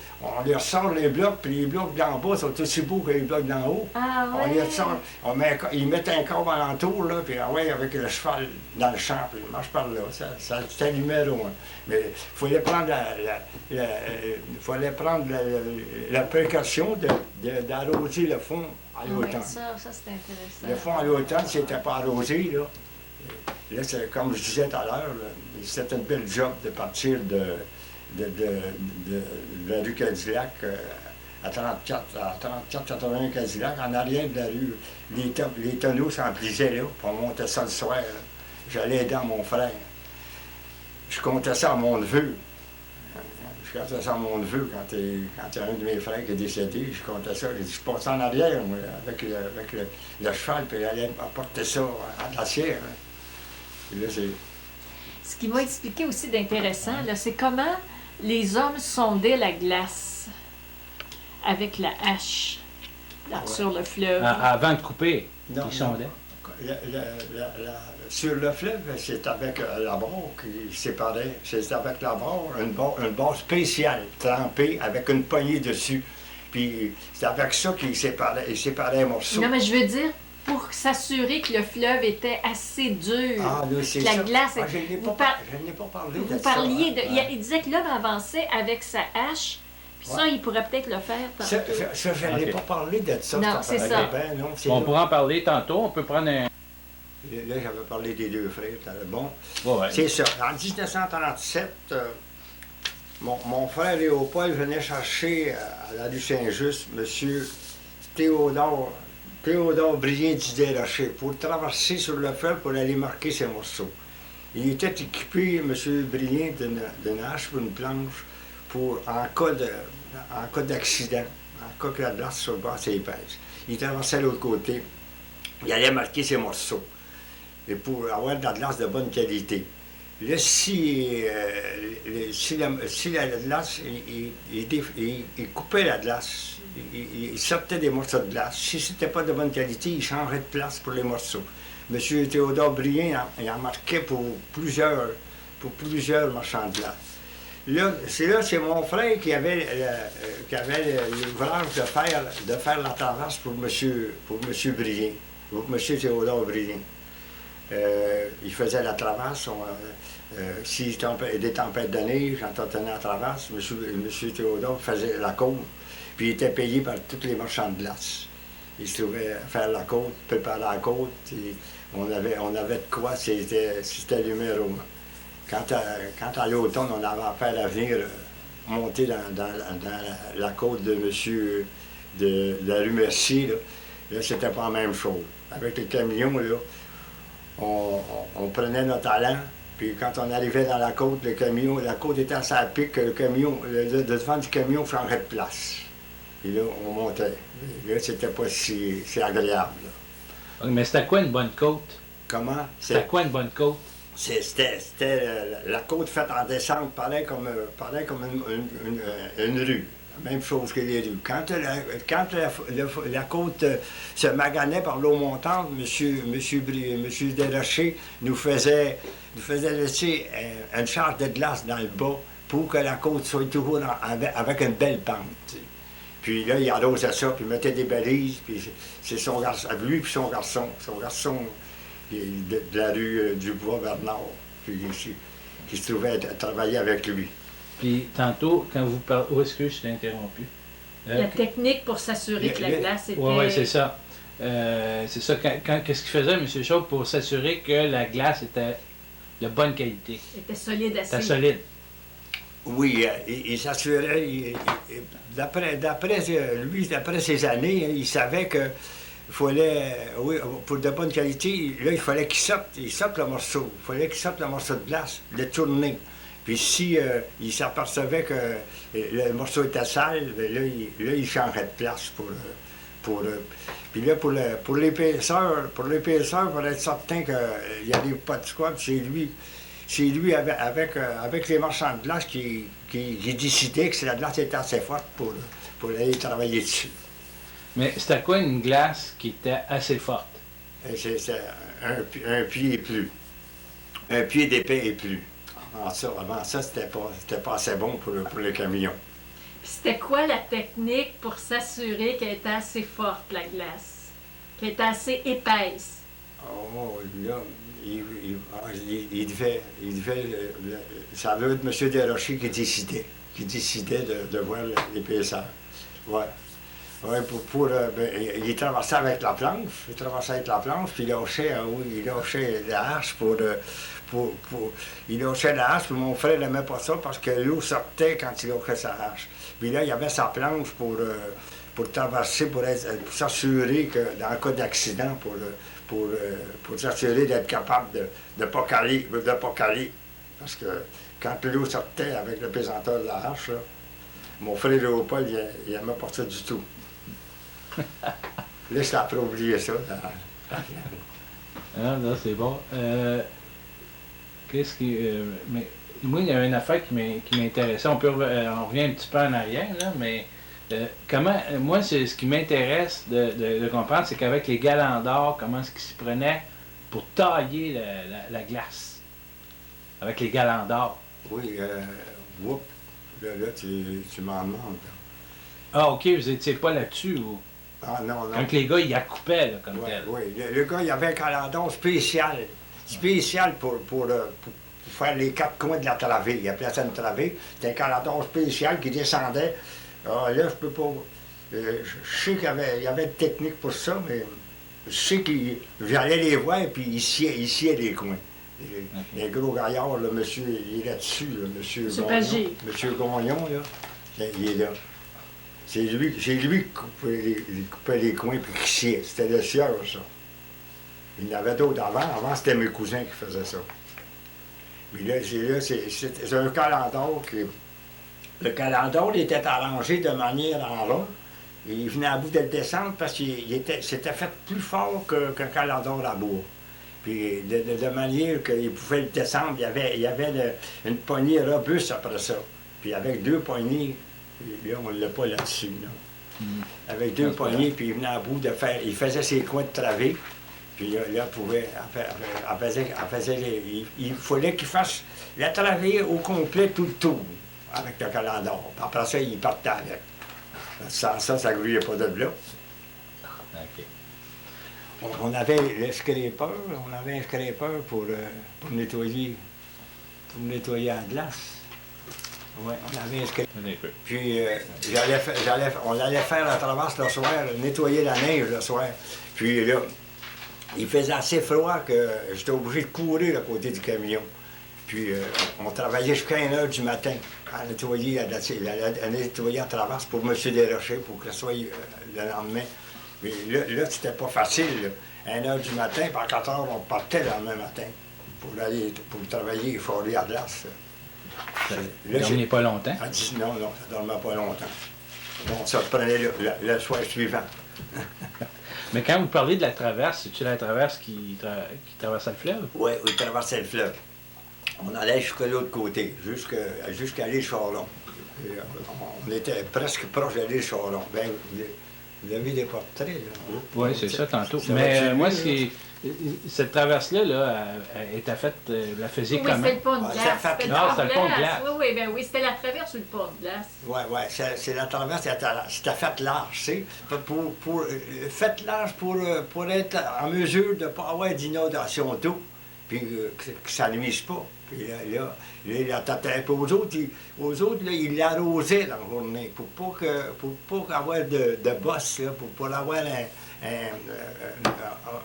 ressort les blocs, puis les blocs d'en bas sont aussi beaux que les blocs d'en haut. Ah, ouais. On les ressort, ils mettent un corps alentour, là, puis avec le cheval dans le champ, puis il marche par là. C'est numéro 1. Mais il fallait prendre la précaution d'arroser le fond à l'automne. Ça c'est intéressant. Le fond à l'automne, c'était pas arrosé, là. Là, comme je disais tout à l'heure, c'était une belle job de partir de la rue Cadillac à 34-81 Cadillac, en arrière de la rue. Les tonneaux s'emplissaient là, puis on montait ça le soir. J'allais aider mon frère. Je comptais ça à mon neveu. Je comptais ça à mon neveu quand il y a un de mes frères qui est décédé. Je comptais ça. Je passais en arrière moi, avec le cheval, puis j'allais apporter ça à la glacière. Là, ce qui m'a expliqué aussi d'intéressant, c'est comment les hommes sondaient la glace avec la hache sur le fleuve. Avant de couper, ils sondaient. Sur le fleuve, c'est avec la barre qui séparait. C'est avec la barre, une barre spéciale, trempée, avec une poignée dessus. Puis c'est avec ça qu'ils séparaient les morceaux. Non, mais je veux dire, pour s'assurer que le fleuve était assez dur, c'est la glace... je n'ai pas parlé de ça. Vous parliez de... Il disait que l'homme avançait avec sa hache, puis ça, il pourrait peut-être le faire tantôt. Ça, je n'ai pas parlé de ça. Non, c'est ça. On pourra en parler tantôt. On peut prendre un... Là, j'avais parlé des deux frères. Bon, ouais. C'est ça. En 1937, mon frère Léopold venait chercher à la rue Saint-Just M. Théodore Brien d'Idée-Rocher pour traverser sur le fleuve pour aller marquer ses morceaux. Il était équipé, M. Brien, d'une hache pour une planche en cas d'accident, en cas que la glace sur le bord s'épaisse. Il traversait l'autre côté. Il allait marquer ses morceaux. Et pour avoir de la glace de bonne qualité. Là, si la glace, il coupait la glace, il sortait des morceaux de glace. Si ce n'était pas de bonne qualité, il changeait de place pour les morceaux. M. Théodore Brien il en marquait pour plusieurs marchands de glace. Là, c'est mon frère qui avait l'ouvrage de faire la traverse pour M. Brien, pour M. Théodore Brien. Il faisait la traverse. S'il y a des tempêtes de neige, quand on tenait la traverse, M. Théodore faisait la côte, puis il était payé par tous les marchands de glace. Il se trouvait faire la côte, préparer la côte. On avait de quoi, c'était numéro 1. Quand à l'automne, on avait affaire à venir monter dans la côte de M. de la rue Mercier, là c'était pas la même chose. Avec les camions, là, on prenait notre talent, puis quand on arrivait dans la côte, la côte était assez à pic, le devant du camion changeait de place. Et là, on montait. Et là, c'était pas si agréable. Là. Mais c'était quoi une bonne côte? Comment? C'était quoi une bonne côte? C'était la côte faite en descente, pareil comme une rue. Même chose que les rues. Quand la côte se maganait par l'eau montante, M. Desrochers nous faisait laisser une charge de glace dans le bas pour que la côte soit toujours avec une belle pente. T'sais. Puis là, il arrosait ça, puis il mettait des balises, puis c'est son garçon, lui puis son garçon de la rue du Bois-Bernard, puis qui se trouvait à travailler avec lui. Puis tantôt, quand vous parlez... Où est-ce que je t'ai interrompu? La technique pour s'assurer que la glace était... Oui, c'est ça. C'est ça. Qu'est-ce qu'il faisait, M. Chauve, pour s'assurer que la glace était de bonne qualité? Était solide assez. Était solide. Oui, il s'assurait, d'après ses années, il savait que fallait, oui, pour de bonne qualité, là, il fallait qu'il sorte le morceau. Il fallait qu'il sorte le morceau de glace, le tourner. Puis si il s'apercevait que le morceau était sale, bien là, il changeait de place puis là, pour l'épaisseur, pour être certain qu'il n'y avait pas de squat, c'est lui avec les marchands de glace qui décidait que la glace était assez forte pour aller travailler dessus. Mais c'était quoi une glace qui était assez forte? C'est un pied et plus. Un pied d'épais et plus. Avant ça, c'était pas assez bon pour le camion. Puis c'était quoi la technique pour s'assurer qu'elle était assez forte, la glace? Qu'elle était assez épaisse? Oh, là, il devait ça veut être M. Desrochers qui décidait de voir l'épaisseur. Ouais. Ouais, il traversait avec la planche, puis il lâchait la hache il lâchait la hache, puis mon frère n'aimait pas ça parce que l'eau sortait quand il lâchait sa hache. Puis là, il y avait sa planche pour traverser, pour s'assurer que, dans le cas d'accident, pour s'assurer d'être capable de ne pas caler. Parce que quand l'eau sortait avec le pesanteur de la hache, là, mon frère Léopold, il n'aimait pas ça du tout. Là, je t'ai après oublié ça. Ah, là, c'est bon. Qu'est-ce qui... mais moi, il y a une affaire qui m'intéressait. On revient un petit peu en arrière, là, mais moi, c'est ce qui m'intéresse de comprendre, c'est qu'avec les galandors, comment est-ce qu'ils s'y prenaient pour tailler la glace? Avec les galandors. Oui, là, tu m'en demandes. Ah, OK, vous n'étiez pas là-dessus, ou... Ah, non. Quand les gars, ils la coupaient, là, comme tel. Oui, le gars, il avait un galandon spécial pour faire les 4 coins de la travée. Il appelait ça une travée. C'était un galandon spécial qui descendait. Ah, là, je peux pas... je sais qu'il y avait une technique pour ça, mais je sais j'allais les voir, puis il sciait les coins. Les gros gaillards, là, monsieur, il est là-dessus, là, monsieur Gagnon. Monsieur Gagnon, là, il est là. C'est lui qui coupait les coins puis qui sciait. C'était le sieur, ça. Il y en avait d'autres avant. Avant, c'était mes cousins qui faisaient ça. Mais là, c'est un calandor qui... Le calandor il était arrangé de manière en rond. Il venait à bout de le descendre parce qu'il c'était fait plus fort qu'un calandor à bois. Puis de manière qu'il pouvait le descendre, il y avait une poignée robuste après ça. Puis avec 2 poignées, là, on ne l'a pas là-dessus. Là. Avec 2 poignées, puis il venait à bout de faire... Il faisait ses coins de travée. Puis là, il fallait qu'il fasse la travée au complet tout le tour avec le calandor. Puis après ça, il partait avec. Sans ça, ça ne grouillait pas de là. OK. On avait un scraper pour nettoyer la glace. Oui, on avait un scraper. Puis on allait faire la traverse le soir, nettoyer la neige le soir. Puis là, il faisait assez froid que j'étais obligé de courir à côté du camion. Puis on travaillait jusqu'à 1h du matin à nettoyer la traverse pour M. Desrochers, pour que ce soit le lendemain. Mais là c'était pas facile. Là. 1h du matin, puis à 4h, on partait le lendemain matin pour travailler et forer à glace. Ça ne dormait pas longtemps? Non, ça ne dormait pas longtemps. Donc ça prenait le soir suivant. Mais quand vous parlez de la traverse, c'est-tu la traverse qui traversait le fleuve? Oui, il traversait le fleuve. On allait jusqu'à l'autre côté, jusqu'à aller Charlon. Et, on était presque proche de l'île Charon. Ben, vous avez des portraits, là. Oui, c'est ça, tantôt. Mais moi, cette traverse-là, là, elle était faite, la faisait comment? C'était le pont de glace. C'était le pont de glace. Oui, c'était la traverse ou le pont de glace. Oui, c'est la traverse, c'était faite large, tu sais. Faite large pour être en mesure de ne pas avoir d'inondation d'eau, puis que ça ne nuise pas. Puis là, il attendait. Puis aux autres, là, il l'arrosait dans la journée, pour pas avoir de bosse, là, pour avoir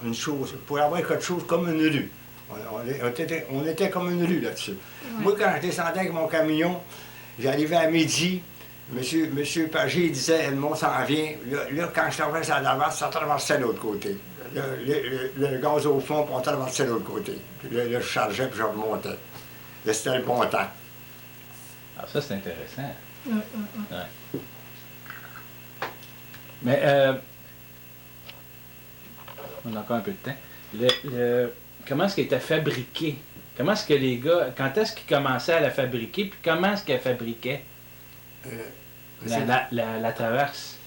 une chose, pour avoir quelque chose comme une rue. On était comme une rue là-dessus. Ouais. Moi, quand je descendais avec mon camion, j'arrivais à midi, monsieur Pagé disait, le monde s'en vient. Là, quand je traversais à Laval, ça traversait de l'autre côté. Le gaz au fond, puis on traversait de l'autre côté. Puis là, je chargeais, puis je remontais. Là, c'était le bon temps. Ah, ça, c'est intéressant. Ouais. Mais, on a encore un peu de temps. Comment est-ce qu'elle était fabriquée? Comment est-ce que les gars, quand est-ce qu'ils commençaient à la fabriquer, puis comment est-ce qu'elle fabriquait la traverse?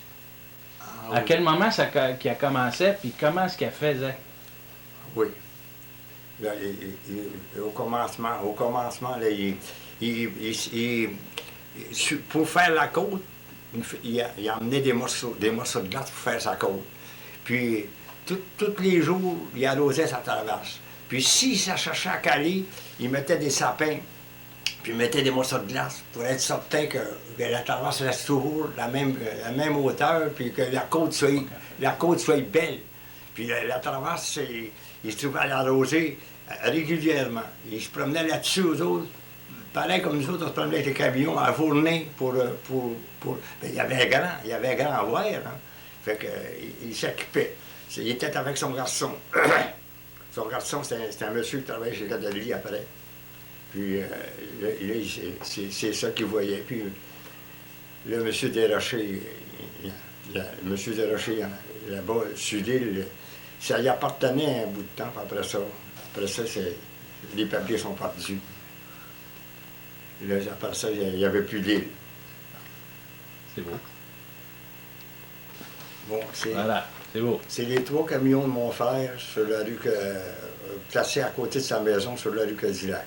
À quel moment qu'elle commençait, puis comment est-ce qu'elle faisait? Oui. Là, au commencement, là, pour faire la côte, il amenait des morceaux de glace pour faire sa côte. Puis, tous les jours, il arrosait sa traverse. Puis, si ça cherchait à caler, il mettait des sapins, puis il mettait des morceaux de glace pour être certain que la traverse reste toujours la même hauteur, puis que la côte soit belle. Puis, la traverse, il se trouvait à l'arroser régulièrement. Il se promenait là-dessus aux autres. Pareil comme nous autres, on se promenait avec les camions à Fournier pour... Ben, il y avait un grand à voir, hein. Fait qu'il s'occupait. Il était avec son garçon. Son garçon, c'était un monsieur qui travaillait chez Gadeli après. Puis là, c'est ça qu'il voyait. Puis là, M. Desrochers, M. Desrochers, là-bas, Sud-Île, ça y appartenait un bout de temps, puis après ça, les papiers sont partis. Là, après ça, il n'y avait plus d'île. C'est beau. Bon, voilà, c'est beau. C'est les 3 camions de mon frère sur la rue placés à côté de sa maison sur la rue Cadillac.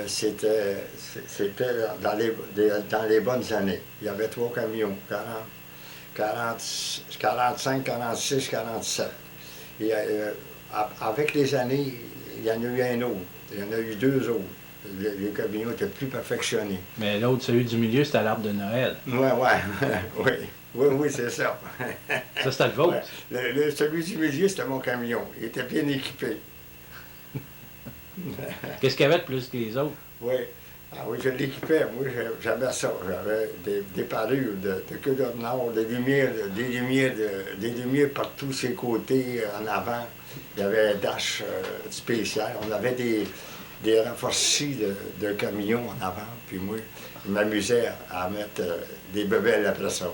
C'était dans les bonnes années. Il y avait 3 camions, 45, 46, 47. Et avec les années, il y en a eu un autre. Il y en a eu 2 autres. Les camions étaient plus perfectionnés. Mais l'autre, celui du milieu, c'était l'arbre de Noël. Oui, c'est ça. Ça, c'était le vôtre? Ouais. Celui du milieu, c'était mon camion. Il était bien équipé. Qu'est-ce qu'il y avait de plus que les autres? Oui. Ah oui, je l'équipais. Moi, j'avais ça. J'avais des parures de queue d'ordinaire, des lumières par tous ses côtés en avant. Il y avait un dash spécial. On avait des renforcis de camions en avant. Puis moi, je m'amusais à mettre des bebelles après ça.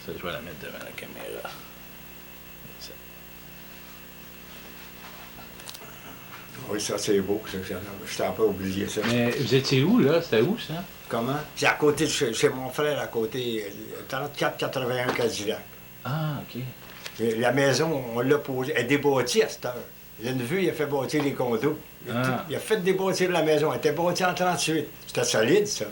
Ça, je vais la mettre devant la caméra. Oui, ça, c'est beau. Je t'en pas oublié ça. Mais vous étiez où, là? C'était où, ça? Comment? C'est à côté de chez mon frère, à côté, 34-81 Cadillac. Ah, OK. Et la maison, on l'a posée. Elle est débâtie à cette heure. Le neveu, il a fait bâtir les condos. Il a fait débâtir la maison. Elle était bâtie en 38. C'était solide, ça.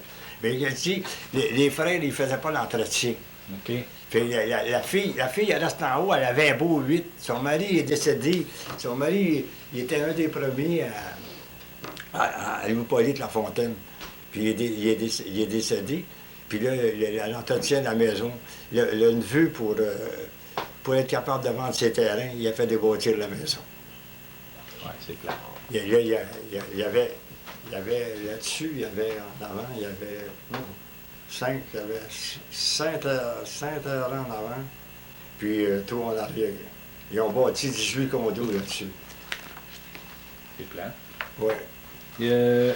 Mais il a dit, les frères, ils ne faisaient pas l'entretien. OK. Puis la fille, elle reste en haut, elle avait un beau 8. Son mari est décédé. Son mari, il était un des premiers à Louis-Polyte Lafontaine. Puis il est décédé. Puis là, elle entretient la maison. Le neveu, pour être capable de vendre ses terrains, il a fait débâtir la maison. Oui, c'est clair. Il y avait là-dessus, il y avait en avant, il y avait 5 heures en avant, puis tout en arrière. Ils ont bâti 18 condos là-dessus. C'est clair. Oui. Le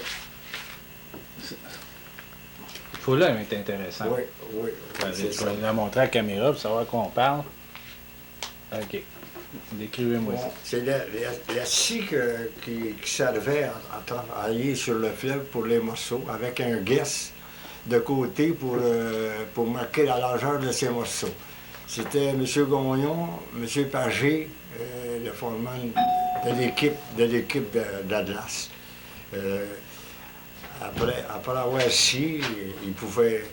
photo-là est intéressant. Oui. Je vais la montrer à la caméra pour savoir de quoi on parle. OK. Décrivez-moi ça. C'est la scie qui servait à travailler sur le fleuve pour les morceaux, avec un guess de côté pour marquer la largeur de ces morceaux. C'était M. Gagnon, M. Pagé, le foreman de l'équipe d'Atlas. Après avoir scié, il pouvait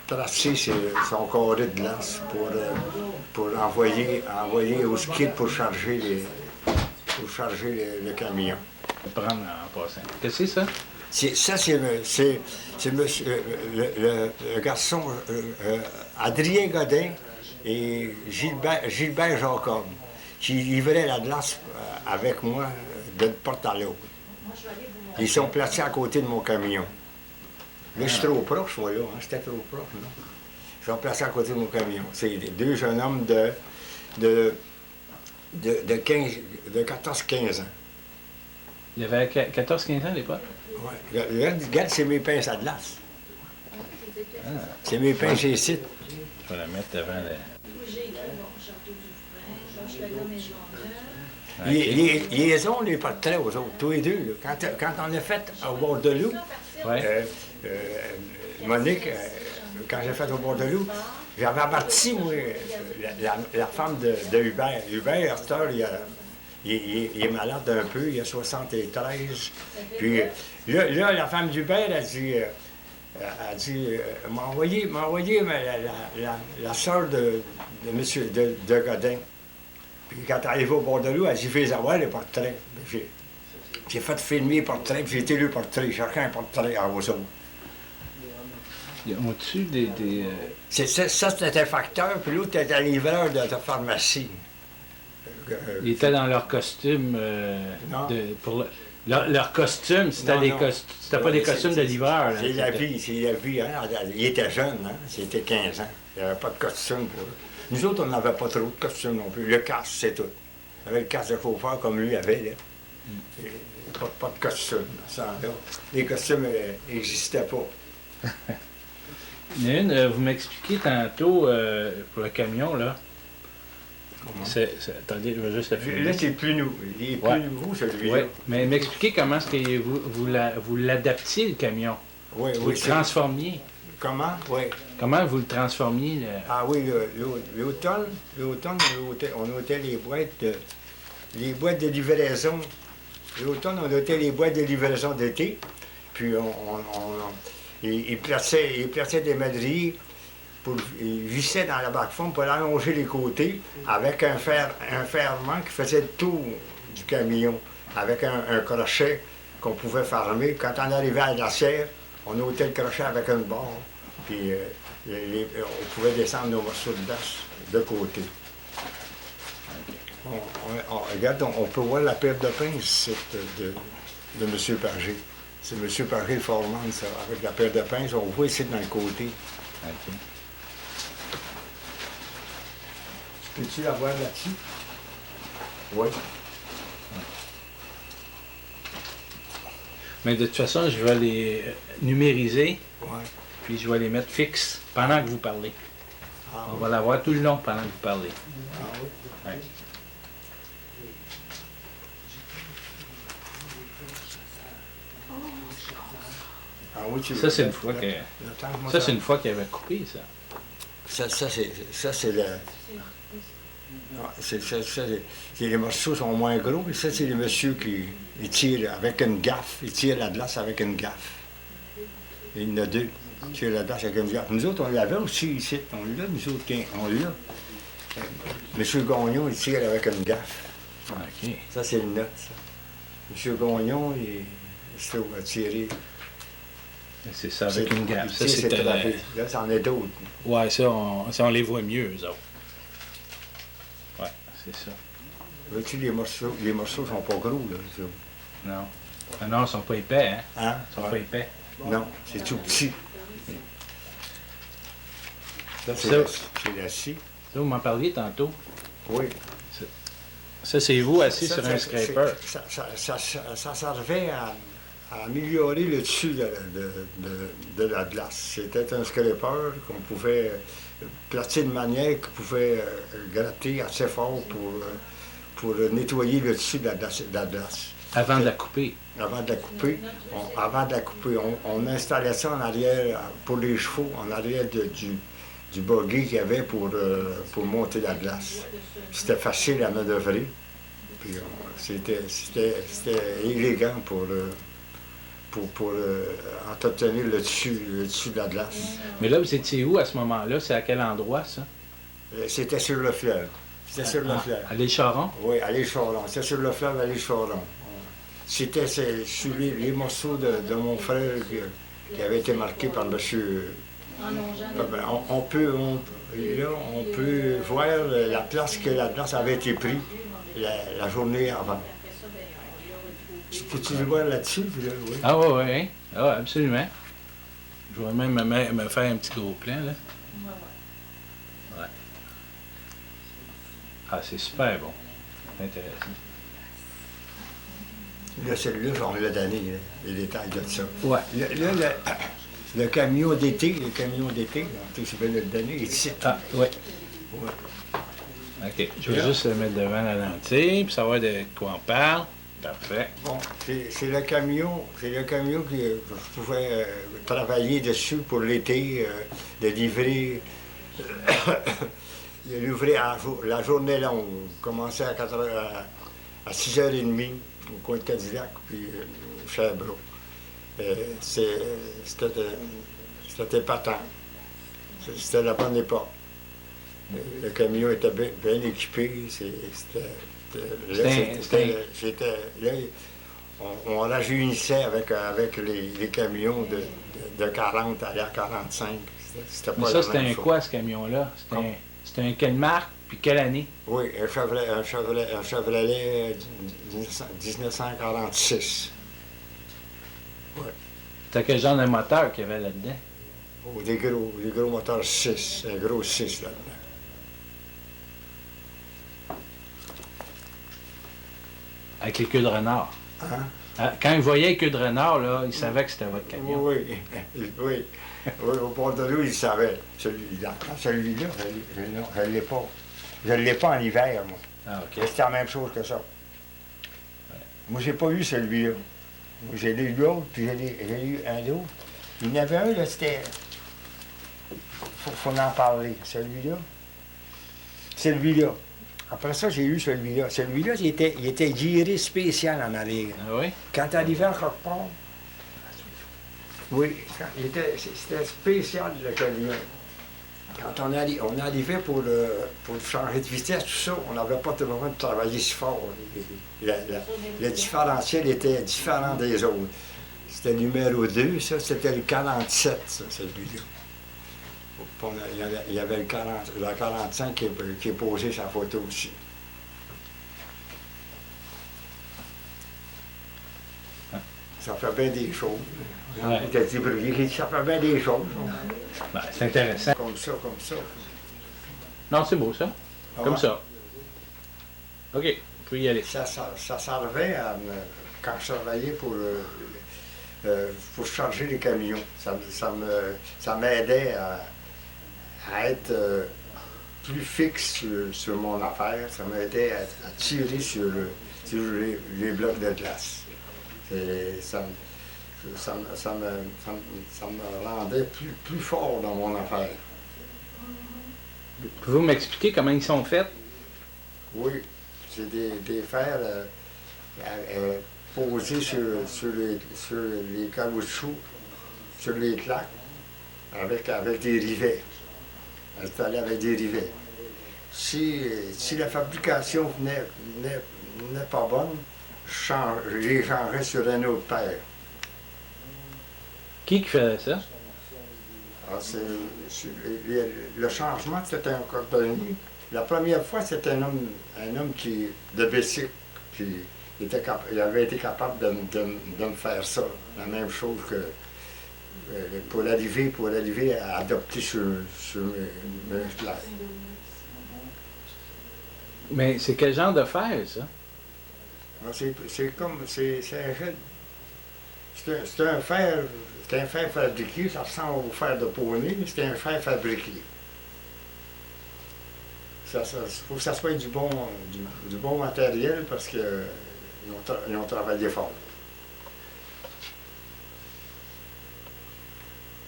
tracer son carré de glace pour envoyer au skid pour charger le camion. Prendre en passant. Qu'est-ce que c'est ça? Ça, c'est le garçon Adrien Godin et Gilbert Jacob qui livraient la glace avec moi de porte à l'autre. Ils sont placés à côté de mon camion. Là, je suis trop proche, moi, là. Hein? J'étais trop proche, non? Ils sont placés à côté de mon camion. C'est deux jeunes hommes de 14-15 ans. Il y avait 14-15 ans à l'époque? Oui. Regarde, c'est mes pinces à glace. Ah. C'est mes pinces chez site. Je vais la mettre devant le... Ils ont les portraits aux autres, tous les deux. Là. Quand on a fait au Bord-de-Loup, ouais. Monique, quand j'ai fait au Bord-de-Loup, j'avais averti, moi, la femme de Hubert. Hubert, il est malade un peu, il a 73. Puis là la femme d'Hubert a dit m'a envoyé la sœur de Godin. Puis quand elle est arrivée au Bord-de-Loup, elle dit, fais avoir les portraits. J'ai fait filmer les portraits, puis j'ai été le portrait. J'ai cherché un portrait à Roseau. Ont-tu des... Ça, c'était un facteur, puis l'autre était un livreur de pharmacie. Ils étaient dans leur costume leur costume, c'était pas des costumes de livreur. C'est la vie. Hein? Il était jeune, hein? C'était 15 ans. Il n'y avait pas de costume pour... Nous autres, on n'avait pas trop de costumes non plus. Le casque, c'est tout. On avait le casque de chauffeur comme lui avait, là. Pas de costume, ça, là. Les costumes n'existaient pas. Vous m'expliquiez tantôt, pour le camion, là. Attendez, je vais juste le filmer. Là, c'est plus nouveau. Il est plus nouveau, celui-là. Oui, mais m'expliquez comment est-ce que vous l'adaptiez, le camion. Oui, vous le transformiez. Comment? Oui. Comment vous le transformiez? Ah oui, l'automne, on ôtait les boîtes de livraison. L'automne, on ôtait les boîtes de livraison d'été. Puis il plaçait des madriers. Il vissait dans la plateforme pour allonger les côtés avec un ferrement qui faisait le tour du camion, avec un crochet qu'on pouvait fermer. Quand on arrivait à la serre, on ôtait le crochet avec une barre, puis on pouvait descendre nos morceaux de glace de côté. Regarde, on peut voir la paire de pinces de M. Pagé. C'est M. Pagé, le foreman, ça, avec la paire de pinces. On voit ici dans le côté. Okay. Peux-tu la voir là-dessus? Oui. Mais de toute façon, je vais les numériser, ouais. Puis je vais les mettre fixes pendant que vous parlez. On va la voir tout le long pendant que vous parlez. Ah oui? Ouais. Ah oui, ça, c'est une fois que... Ça, c'est une fois qu'il avait coupé, ça. Ça, c'est le... Les morceaux sont moins gros, et ça, c'est les messieurs qui tirent avec une gaffe. Ils tirent la glace avec une gaffe. Il y en a deux qui tirent la glace avec une gaffe. Nous autres, on l'avait aussi ici. On l'a, nous autres, on l'a. Monsieur Gagnon, il tire avec une gaffe. OK. Ça, c'est le note, ça. Monsieur Gagnon, il se trouve à tirer. C'est ça, avec une gaffe. Ça, c'est là, ça en est d'autres. Ouais, ça, on les voit mieux, eux autres. Ouais, c'est ça. Vois-tu, les morceaux sont pas gros, là. Ça. Non. Ah non, ils sont pas épais, hein? Hein? Ils sont pas épais. Non, c'est tout petit. Là, c'est la scie. Ça, vous m'en parliez tantôt. Oui. Ça, c'est vous assis sur un scraper. Ça servait à améliorer le dessus de la glace. C'était un scraper qu'on pouvait placé de manière qu'il pouvait gratter assez fort pour nettoyer le dessus de la glace. Avant de la couper. Avant de la couper, on installait ça en arrière, pour les chevaux, en arrière du buggy qu'il y avait pour monter la glace. C'était facile à manœuvrer. Puis c'était élégant pour entretenir le dessus de la glace. Mais là, vous étiez où à ce moment-là? C'est à quel endroit, ça? C'était sur le fleuve. C'était sur le fleuve. À l'île Charon? Oui, à l'île Charon. C'était sur le fleuve à l'île Charon. C'était sur les morceaux de mon frère qui avaient été marqués par monsieur. On peut voir la place que la glace avait été prise la journée avant. Peux-tu le voir là-dessus? Oui. Ah oui. Ah, absolument. Je vais même me faire un petit gros plan, là. Ouais. Ah, c'est super bon. Intéressant. Là, celui-là, on l'a donné, les détails de ça. Ouais. Le camion d'été, tu peux le donner ici. Ah, oui. Ouais. OK. Je vais juste le mettre devant la lentille, puis savoir de quoi on parle. Parfait. Bon, c'est le camion que je pouvais travailler dessus pour l'été, de livrer. De livrer la journée longue. Commençait à 6h30 au coin de Cadillac, puis Sherbrooke. C'était épatant. C'était la bonne époque. Le camion était bien équipé. On rajeunissait avec les camions de 40 à 45. C'était pas ça, c'était un quoi, ce camion-là? C'était un quelle marque, puis quelle année? Oui, un Chevrolet 1946. Oui. C'était quel genre de moteur qu'il y avait là-dedans? Oh, des gros moteurs 6, un gros 6 là-dedans. Avec les queues de renard. Hein? Quand il voyait les queues de renard, là, il savait que c'était votre camion. Oui. Au bord de l'eau, il savait. Celui-là, je ne l'ai pas. Je ne l'ai pas en hiver, moi. Ah, OK. C'était la même chose que ça. Ouais. Moi, j'ai pas eu celui-là. J'ai eu l'autre, puis j'ai eu un autre. Il y en avait un, là, c'était... Faut en parler. Celui-là. Après ça, j'ai eu celui-là. Celui-là, il était giré spécial en arrière. Ah oui? Quand t'arrivais en quelque part, oui, c'était spécial le camion. Quand on arrivait pour changer de vitesse, tout ça, on n'avait pas besoin de travailler si fort. Le différentiel était différent des autres. C'était le numéro 2, ça, c'était le 47, ça, celui-là. Il y avait le 45 qui est posé sa photo aussi. Ça fait bien des choses. Ouais. Ça fait bien des choses. Ben, c'est intéressant. Comme ça. Non, c'est beau, ça. Comme ça. OK, vous pouvez y aller. Ça servait quand je travaillais pour charger les camions. Ça m'aidait à être plus fixe sur mon affaire. Ça m'aidait à tirer sur les blocs de glace. Ça me rendait plus fort dans mon affaire. Pouvez-vous m'expliquer comment ils sont faits? Oui, c'est des fers posés sur les caoutchoucs, sur les claques, avec des rivets, installés avec des rivets. Si la fabrication n'est pas bonne, je les changerais sur un autre paire. Qui faisait ça? Alors, le changement, c'était un cordonnier. La première fois, c'était un homme de Bessic, puis il avait été capable de me faire ça. La même chose que pour l'arriver à adopter sur mes plaques. Mais c'est quel genre de fer, ça? C'est un fer fabriqué, ça ressemble au fer de poney, mais c'est un fer fabriqué. faut que ça soit du bon matériel parce que ils ont travaillé fort.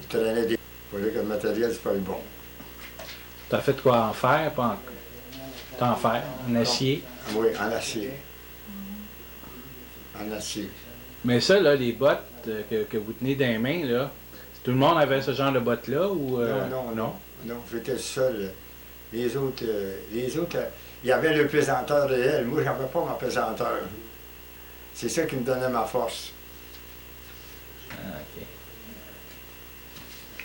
Ils traînaient des... Pour dire que le matériel, c'est pas le bon. T'as fait quoi en fer? Pas en fer, en acier? Oui, en acier. En acier. Mais ça, là, les bottes que vous tenez dans les mains, là, tout le monde avait ce genre de bottes-là? Ou, Non, j'étais le seul. Les autres, il y avait le pesanteur réel. Moi, j'avais pas ma pesanteur. C'est ça qui me donnait ma force. Ah, OK.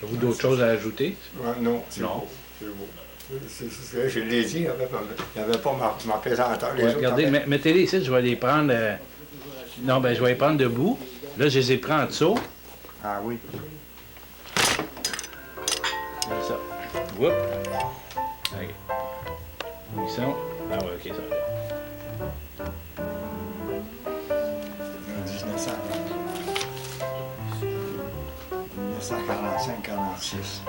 Avez-vous d'autres choses à ajouter? Non, c'est beau. C'est beau. Je l'ai dit, il n'y avait pas ma pesanteur. Ouais, regardez, mettez-les ici, je vais les prendre... Non, ben je vais les prendre debout. Là, je les ai pris en dessous. Ah oui. Comme ça. Oups. OK. Où ils sont? Ah ouais, OK, ça va. 1945-46.